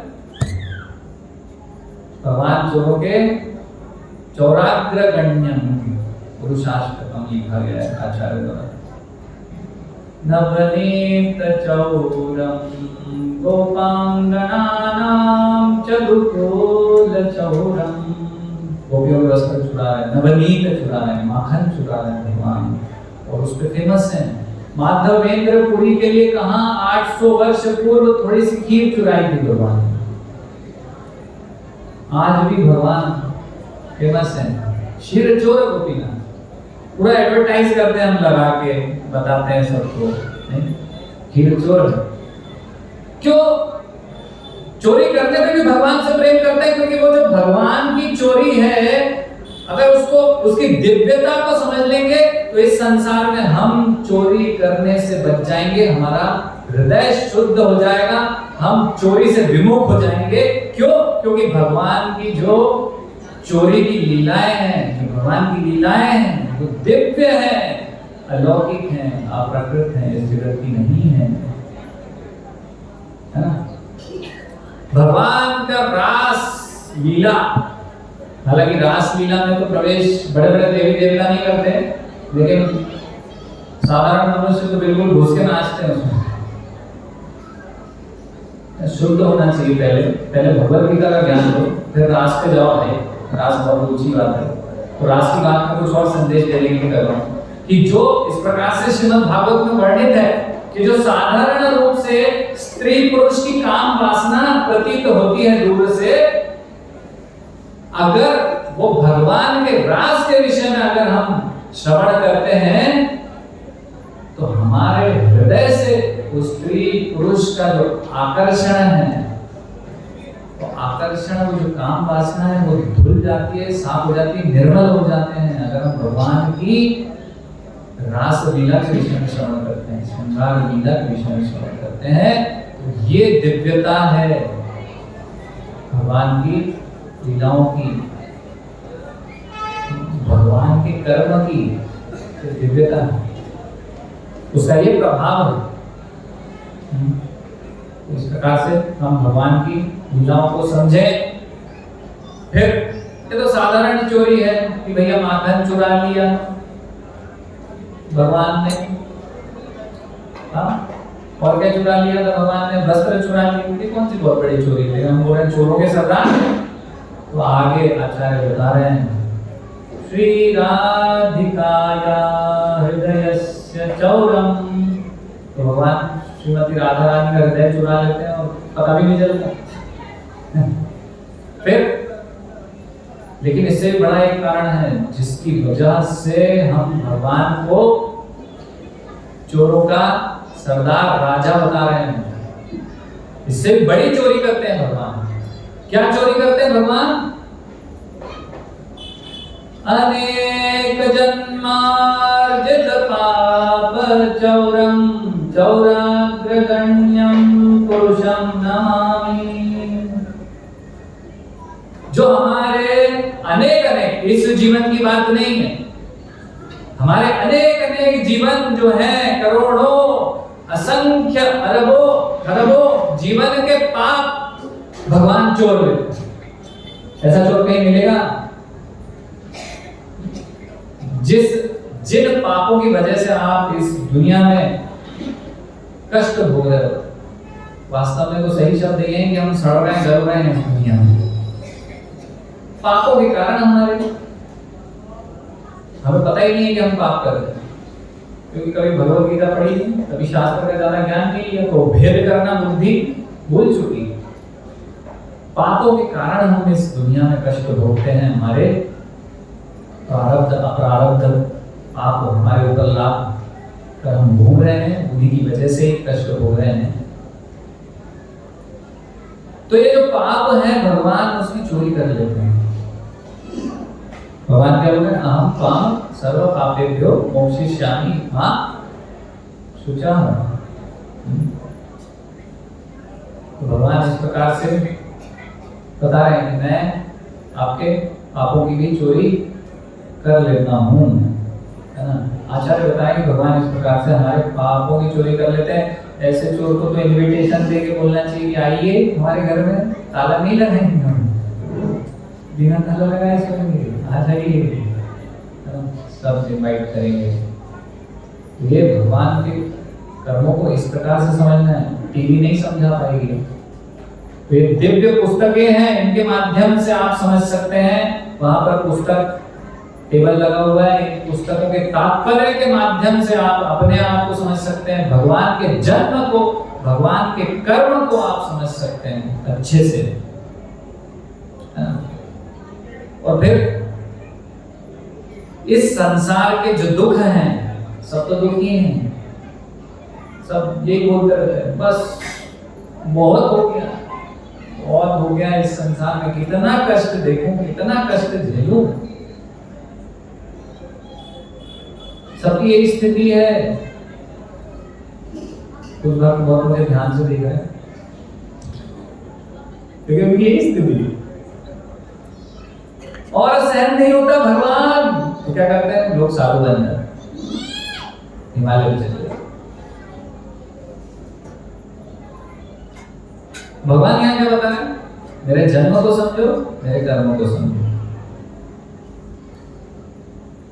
भगवान चोरों के चौराग्र गण्यम पुरुषाष्टकम लिखा गया है आचार्य द्वारा। नवनीत चौरम गोपांगनानां चतुर्कोल चौरम। गोपियों के वस्त्र चुरा रहे हैं, नवनीत चुरा रहे हैं, माखन चुरा रहे हैं भगवान, और उस पर फेमस है। माधवेंद्र पुरी के लिए कहा 800 वर्ष पूर्व थोड़ी सी खीर चुराई थी भगवान। आज भी भगवान फेमस है, क्षीर चोर गोपीनाथ। पूरा एडवर्टाइज करते हैं हम, लगा के बताते हैं सबको, खीर चोर। क्यों? चोरी करने पे भी भगवान से प्रेम करते हैं, क्योंकि वो जो भगवान की चोरी है, अगर उसको उसकी दिव्यता को समझ लेंगे तो इस संसार में हम चोरी करने से बच जाएंगे, हमारा हृदय शुद्ध हो जाएगा, हम चोरी से विमुख हो जाएंगे। क्यों? क्योंकि भगवान की जो चोरी की लीलाएं हैं, जो भगवान की लीलाएं हैं, वो दिव्य है, अलौकिक है, अप्राकृत है, इस जगत की नहीं है ना? भगवान का रास लीला, हालांकि रास लीला में तो प्रवेश बड़े बड़े देवी देवता नहीं करते, लेकिन साधारण मनुष्य तो बिल्कुल घुस के नाचते हैं उसमें। शुद्ध होना चाहिए, पहले भगवत गीता का ज्ञान लो, फिर रास पे जाओ। है रास बहुत ऊंची बात है, तो रास की बात में कुछ और संदेश देने की कर रहा हूँ कि जो इस प्रकार से श्रीमद् भागवत में वर्णित है कि जो साधारण रूप से स्त्री पुरुष की काम वासना प्रतीत होती है दूर से, अगर वो भगवान के रास के विषय में अगर हम श्रवण करते हैं तो हमारे हृदय से उस स्त्री पुरुष का जो आकर्षण है, तो आकर्षण, वो जो काम वासना है, वो धुल जाती है, साफ हो जाती है, निर्मल हो जाते हैं अगर हम भगवान की रास लीला के विषय में श्रवण करते हैं, श्रृंगार लीला के विषय में श्रवण करते हैं। तो ये दिव्यता है भगवान की लीलाओं की, भगवान के कर्म की दिव्यता है, उसका ये प्रभाव है। इस प्रकार से हम भगवान की लीलाओं को समझें। फिर ये तो साधारण चोरी है कि भैया माखन चुरा लिया भगवान ने, हाँ, और क्या चुरा लिया था भगवान ने? वस्त्र चुरा लिए। कौन सी बहुत बड़ी चोरी है? हम बोल रहे हैं चोरों के सरदार। तो आगे आचार्य बता रहे हैं श्री राधिकाया हृदयस्य चौरम। तो भगवान श्रीमती राधा रानी का हृदय चुरा लेते हैं और पता भी नहीं चलता। फिर लेकिन इससे बड़ा एक कारण है जिसकी वजह से हम भगवान को चोरों का सरदार राजा बता रहे हैं। इससे भी बड़ी चोरी करते हैं भगवान। क्या चोरी करते हैं भगवान? अनेक जन्मार्जित पाप चौरम चौराग्रगण्यम पुरुषम नमामि। जो हमारे अनेक अनेक, इस जीवन की बात नहीं है, हमारे अनेक अनेक जीवन जो है, करोड़ों असंख्य अरबों खरबों जीवन के पाप भगवान चोर लेते। ऐसा चोर कहीं मिलेगा? जिन पापों की वजह से आप इस दुनिया में कष्ट भोग रहे हो, वास्तव में तो सही शब्द ये है कि हम सड़ रहे हैं, गल रहे हैं इस दुनिया में पापों के कारण। हमें पता ही नहीं है कि हम पाप कर रहे हैं, क्योंकि कभी भगवत गीता पढ़ी नहीं, कभी शास्त्र का ज्यादा ज्ञान नहीं है, तो भेद करना बुद्धि भूल चुकी है। पापों के कारण हम इस दुनिया में कष्ट भोगते हैं। हमारे प्रारब्ध अप्रारब्ध पाप हमारे ऊपर लाभ कर हम भोग रहे हैं, उन्हीं की वजह से कष्ट भोग रहे हैं। तो ये जो पाप है भगवान उसकी चोरी कर लेते हैं। भगवान क्या बोले? अहम त्वाम सर्व पापेभ्यो मोक्षयिष्यामि मा शुचः। तो भगवान इस प्रकार से बता रहे हैं कि मैं आपके पापों की भी चोरी कर लेता हूँ, है ना। आचार्य बताएं कि भगवान इस प्रकार से हमारे पापों की चोरी कर लेते हैं। ऐसे चोर को तो इनविटेशन दे के बोलना चाहिए कि आइए हमारे घर में, ताला नहीं लगाएंगे हम, बिना ताला लगाए सोएंगे, आ जाइए, सब इनवाइट करेंगे। ये भगवान के कर्मों को इस प्रकार से समझना है, टीवी नहीं समझा पाएगी। तो ये दिव्य पुस्तकें हैं, इनके माध्यम से आप समझ सकते हैं। वहां पर पुस्तक टेबल लगा हुआ है, इन पुस्तकों के तात्पर्य के माध्यम से आप अपने आप को समझ सकते हैं, भगवान के जन्म को, भगवान के कर्म को आप समझ सकते हैं अच्छे से। और फिर इस संसार के जो दुख हैं, सब तो दुखी हैं, सब यही बोलते रहते हैं बस बहुत हो गया, बहुत हो गया इस संसार में, कितना कष्ट देखूं, कितना कष्ट झेलूं। सबकी यही स्थिति है। कुछ भक्त बहुत मुझे ध्यान से देख रहे हैं, लेकिन उनकी यही स्थिति है और सहन नहीं होता भगवान। तो क्या करते हैं लोग? साधु बन जाते, हिमालय में चले जाते। भगवान यहाँ क्या बता रहे हैं? मेरे जन्म को समझो, मेरे कर्मों को समझो।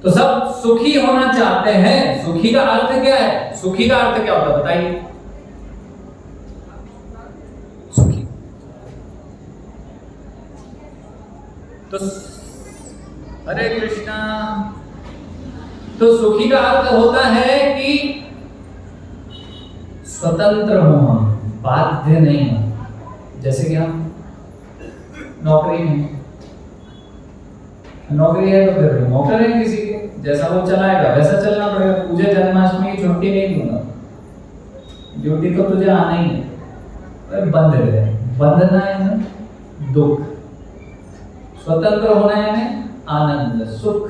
तो सब सुखी होना चाहते हैं। सुखी का अर्थ क्या है? सुखी का अर्थ क्या होता है बताइए? सुखी तो हरे कृष्णा। तो सुखी का अर्थ होता है कि स्वतंत्र हो हम, बाध्य नहीं हो। जैसे कि हम नौकरी में, नौकरी है तो फिर नौकर है किसी के, जैसा वो चलाएगा वैसा चलना पड़ेगा। तुझे जन्माष्टमी की छुट्टी नहीं दूंगा, ड्यूटी तो तुझे आना ही है। बंध रहे, बंधना है ना दुख, स्वतंत्र होना है ना आनंद सुख।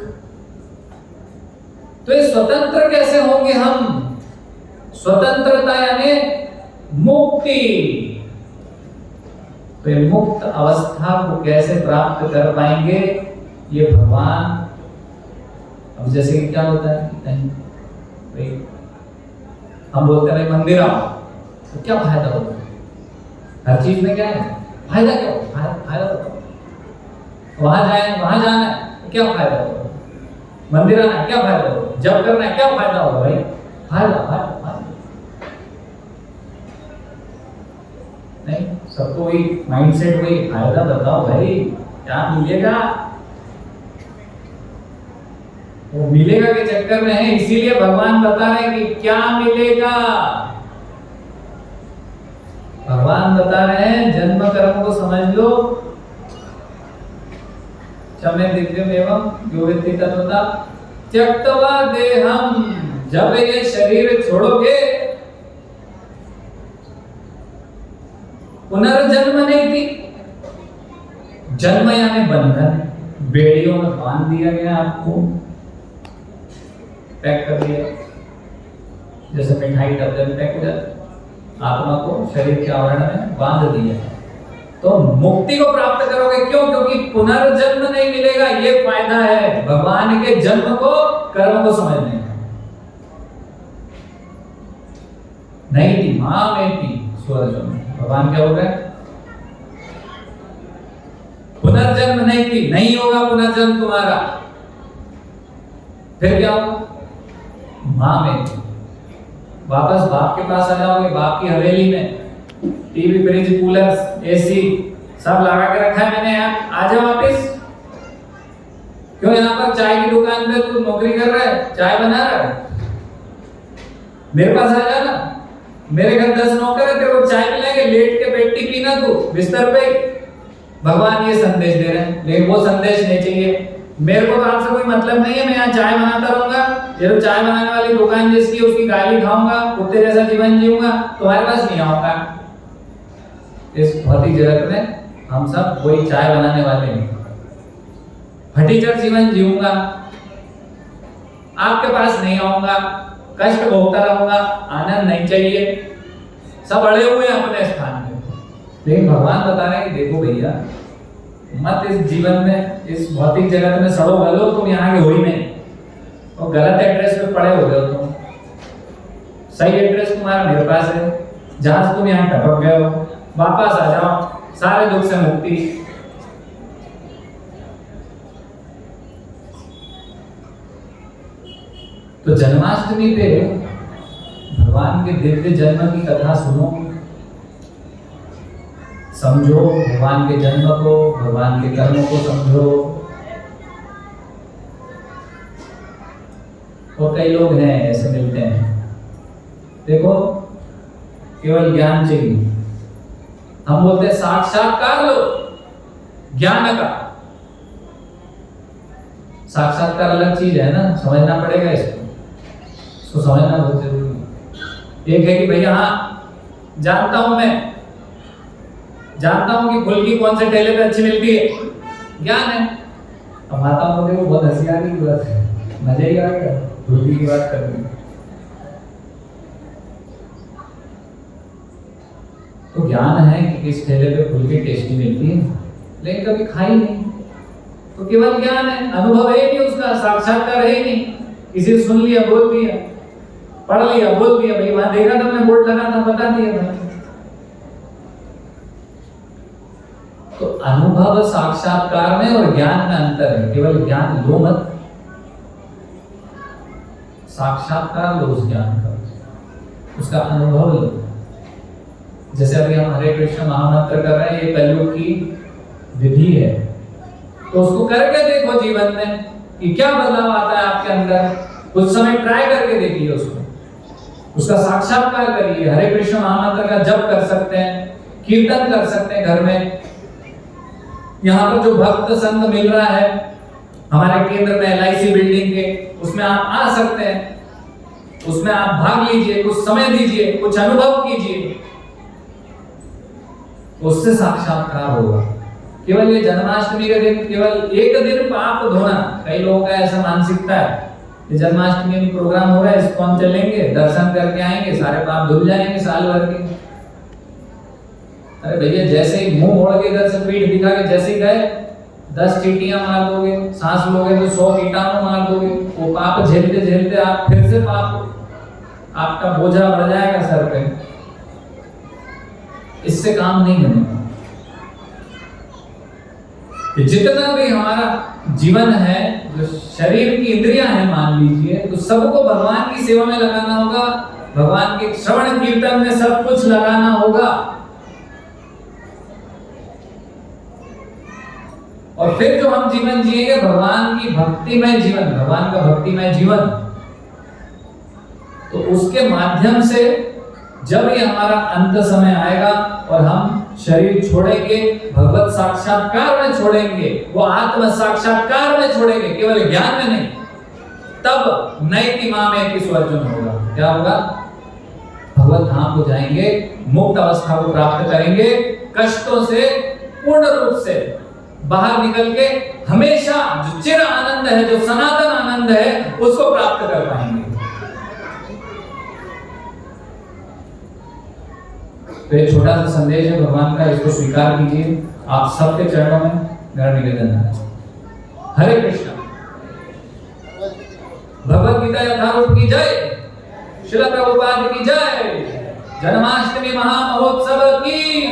तो ये स्वतंत्र कैसे होंगे हम? स्वतंत्रता यानी मुक्ति। तो ये मुक्त अवस्था को कैसे प्राप्त कर पाएंगे? ये भगवान, अब जैसे कि क्या होता है, नहीं भाई हम बोलते हैं भाई मंदिर आओ, तो क्या फायदा होगा? हर चीज में क्या है फायदा? क्या होगा? फायदा होगा। वहां जाए, वहां जाना है तो क्या फायदा होगा? मंदिर आना है क्या फायदा होगा? जब करना है क्या फायदा होगा? भाई फायदा फायदा फायदा नहीं। सबको वही माइंडसेट, वही फायदा बताओ भाई, क्या मिलेगा? वो मिलेगा के चक्कर में है, इसीलिए भगवान बता रहे हैं कि क्या मिलेगा। भगवान बता रहे हैं जन्म कर्म को समझ लो, क्षमे दिव्यम एवं यो वेत्ति तत्वता त्यक्त्वा देहम, जब ये शरीर छोड़ोगे पुनर्जन्म नहीं थी। जन्म यानी बंधन, बेड़ियों में बांध दिया गया, आपको पैक कर दिया, जैसे मिठाई डब्बे में पैक हो जाती, आत्मा को शरीर के आवरण में बांध दिया। तो मुक्ति को प्राप्त करोगे क्यों? क्योंकि पुनर्जन्म नहीं मिलेगा, ये फायदा है भगवान के जन्म को कर्म को समझने का। नहीं थी मां में थी स्वर्ग में, भगवान क्या हो गए? पुनर्जन्म नहीं थी, नहीं होगा पुनर्जन्म तुम्हारा। फिर क्या होगा? मां में थी, वापस बाप के पास आ जाओगे, बाप की हवेली में टीवी, फ्रिज, कूलर, एसी सब लगा के रखा है मैंने, यार आ जाओ वापस। क्यों यहाँ पर चाय की दुकान पे तू नौकरी कर रहा है, चाय बना रहा है, मेरे पास आ जाना, मेरे घर 10 नौकर है, तेरे को चाय पिलाएंगे, लेट के पेटी पीना तू बिस्तर पे। भगवान ये संदेश दे रहे हैं, लेकिन वो संदेश नहीं चाहिए। मेरे को तो आपसे कोई मतलब नहीं है, मैं यहाँ चाय बनाता रहूंगा, ये तो चाय बनाने वाली दुकान जिसकी उसकी गाली खाऊंगा, कुत्ते जैसा जीवन जीऊंगा, तुम्हारे पास नहीं आऊंगा। इस भौतिक जगत में हम सब वही चाय बनाने वाले हैं, फटीचर जीवन जीऊंगा, आपके पास नहीं आऊंगा, कष्ट भोगता रहूंगा, आनंद नहीं चाहिए, सब अड़े हुए हैं अपने स्थान पे। लेकिन भगवान बता रहे हैं कि देखो भैया, मत इस जीवन में, इस भौतिक जगत में सड़ो गलो, तुम यहाँ के हो ही नहीं, और गलत एड्रेस पे पड़े हो गए तुम। सही एड्रेस तुम्हारा मेरे पास है, जहां से तुम यहाँ टपक गए हो, वापस आ जाओ, सारे दुख से मुक्ति। तो जन्माष्टमी पे भगवान के दिव्य जन्म की कथा सुनो, समझो भगवान के जन्म को, भगवान के कर्मों को समझो। और कई लोग हैं ऐसे मिलते हैं, देखो केवल ज्ञान चाहिए, हम बोलते हैं साक्षात्कार लो ज्ञान का। साक्षात्कार अलग चीज है ना, समझना पड़ेगा इसको समझना बहुत जरूरी है। एक है कि भैया हाँ जानता हूं, मैं जानता हूं कि फुल्की कौन से ठेले पे अच्छी मिलती है, ज्ञान है। अब माताओं को देखो बहुत हंसी आ रही बात है, मजा ही आएगा फुल्की की बात करनी। तो ज्ञान है कि किस ठेले पे फुल्की टेस्टी मिलती है, लेकिन कभी खाई नहीं, तो केवल ज्ञान है, अनुभव है नहीं उसका, साक्षात्कार है नहीं। किसी से सुन लिया, बोल दिया, पढ़ लिया, बोल दिया, भाई वहां देखा था मैंने, बोर्ड लगा था, बता दिया था। तो अनुभव साक्षात्कार में और ज्ञान में अंतर है। केवल ज्ञान लो मत, साक्षात्कार लो उस ज्ञान का, उसका अनुभव लो। जैसे अभी हम हरे कृष्ण महामंत्र कर रहे हैं, ये कलयुग की विधि है, तो उसको करके देखो जीवन में कि क्या बदलाव आता है आपके अंदर। कुछ समय ट्राई करके देखिए उसको, उसका साक्षात्कार करिए। हरे कृष्ण महामंत्र का जप कर सकते हैं, कीर्तन कर सकते हैं घर में। यहाँ पर जो भक्त संघ मिल रहा है हमारे केंद्र में LIC बिल्डिंग के, उसमें आप आ सकते हैं, उसमें आप भाग लीजिए, कुछ समय दीजिए, कुछ अनुभव कीजिए, उससे साक्षात्कार होगा। केवल ये जन्माष्टमी के दिन केवल एक दिन पाप धोना, कई लोगों का ऐसा मानसिकता है, ये जन्माष्टमी में प्रोग्राम हो रहा है, इस्कॉन चलेंगे, दर्शन करके आएंगे, सारे पाप धुल जाएंगे साल भर के। अरे भैया, जैसे ही मुंह मोड़ के इधर से पीठ दिखा के जैसे ही गए, 10 चींटियां मार दोगे, सांस लोगे तो 100 कीटाणु मार दोगे, वो पाप झेलते झेलते आप फिर से पाप, आपका बोझा बढ़ जाएगा सर पे। इससे काम नहीं बनेगा। जितना भी हमारा जीवन है, जो शरीर की इंद्रियां हैं मान लीजिए, तो सबको भगवान की सेवा में लगाना होगा, भगवान के श्रवण कीर्तन में सब कुछ लगाना होगा। और फिर जो हम जीवन जिएंगे भगवान की भक्तिमय जीवन, भगवान का भक्तिमय जीवन, तो उसके माध्यम से जब ये हमारा अंत समय आएगा और हम शरीर छोड़ेंगे, भगवत साक्षात्कार में छोड़ेंगे, वो आत्म साक्षात्कार में छोड़ेंगे, केवल ज्ञान में नहीं, तब नैति मामेति स्वर्जन होगा। क्या होगा? भगवत धाम को जाएंगे, मुक्त अवस्था को प्राप्त करेंगे, कष्टों से पूर्ण रूप से बाहर निकल के हमेशा जो चिर आनंद है, जो सनातन आनंद है, उसको प्राप्त कर पाएंगे। तो एक छोटा सा संदेश है भगवान का, इसको स्वीकार कीजिए। आप सबके चरणों में मेरा निवेदन है। हरे कृष्णा। भगवद गीता यथारूप की जय। श्रील प्रभुपाद की जय। जन्माष्टमी महामहोत्सव की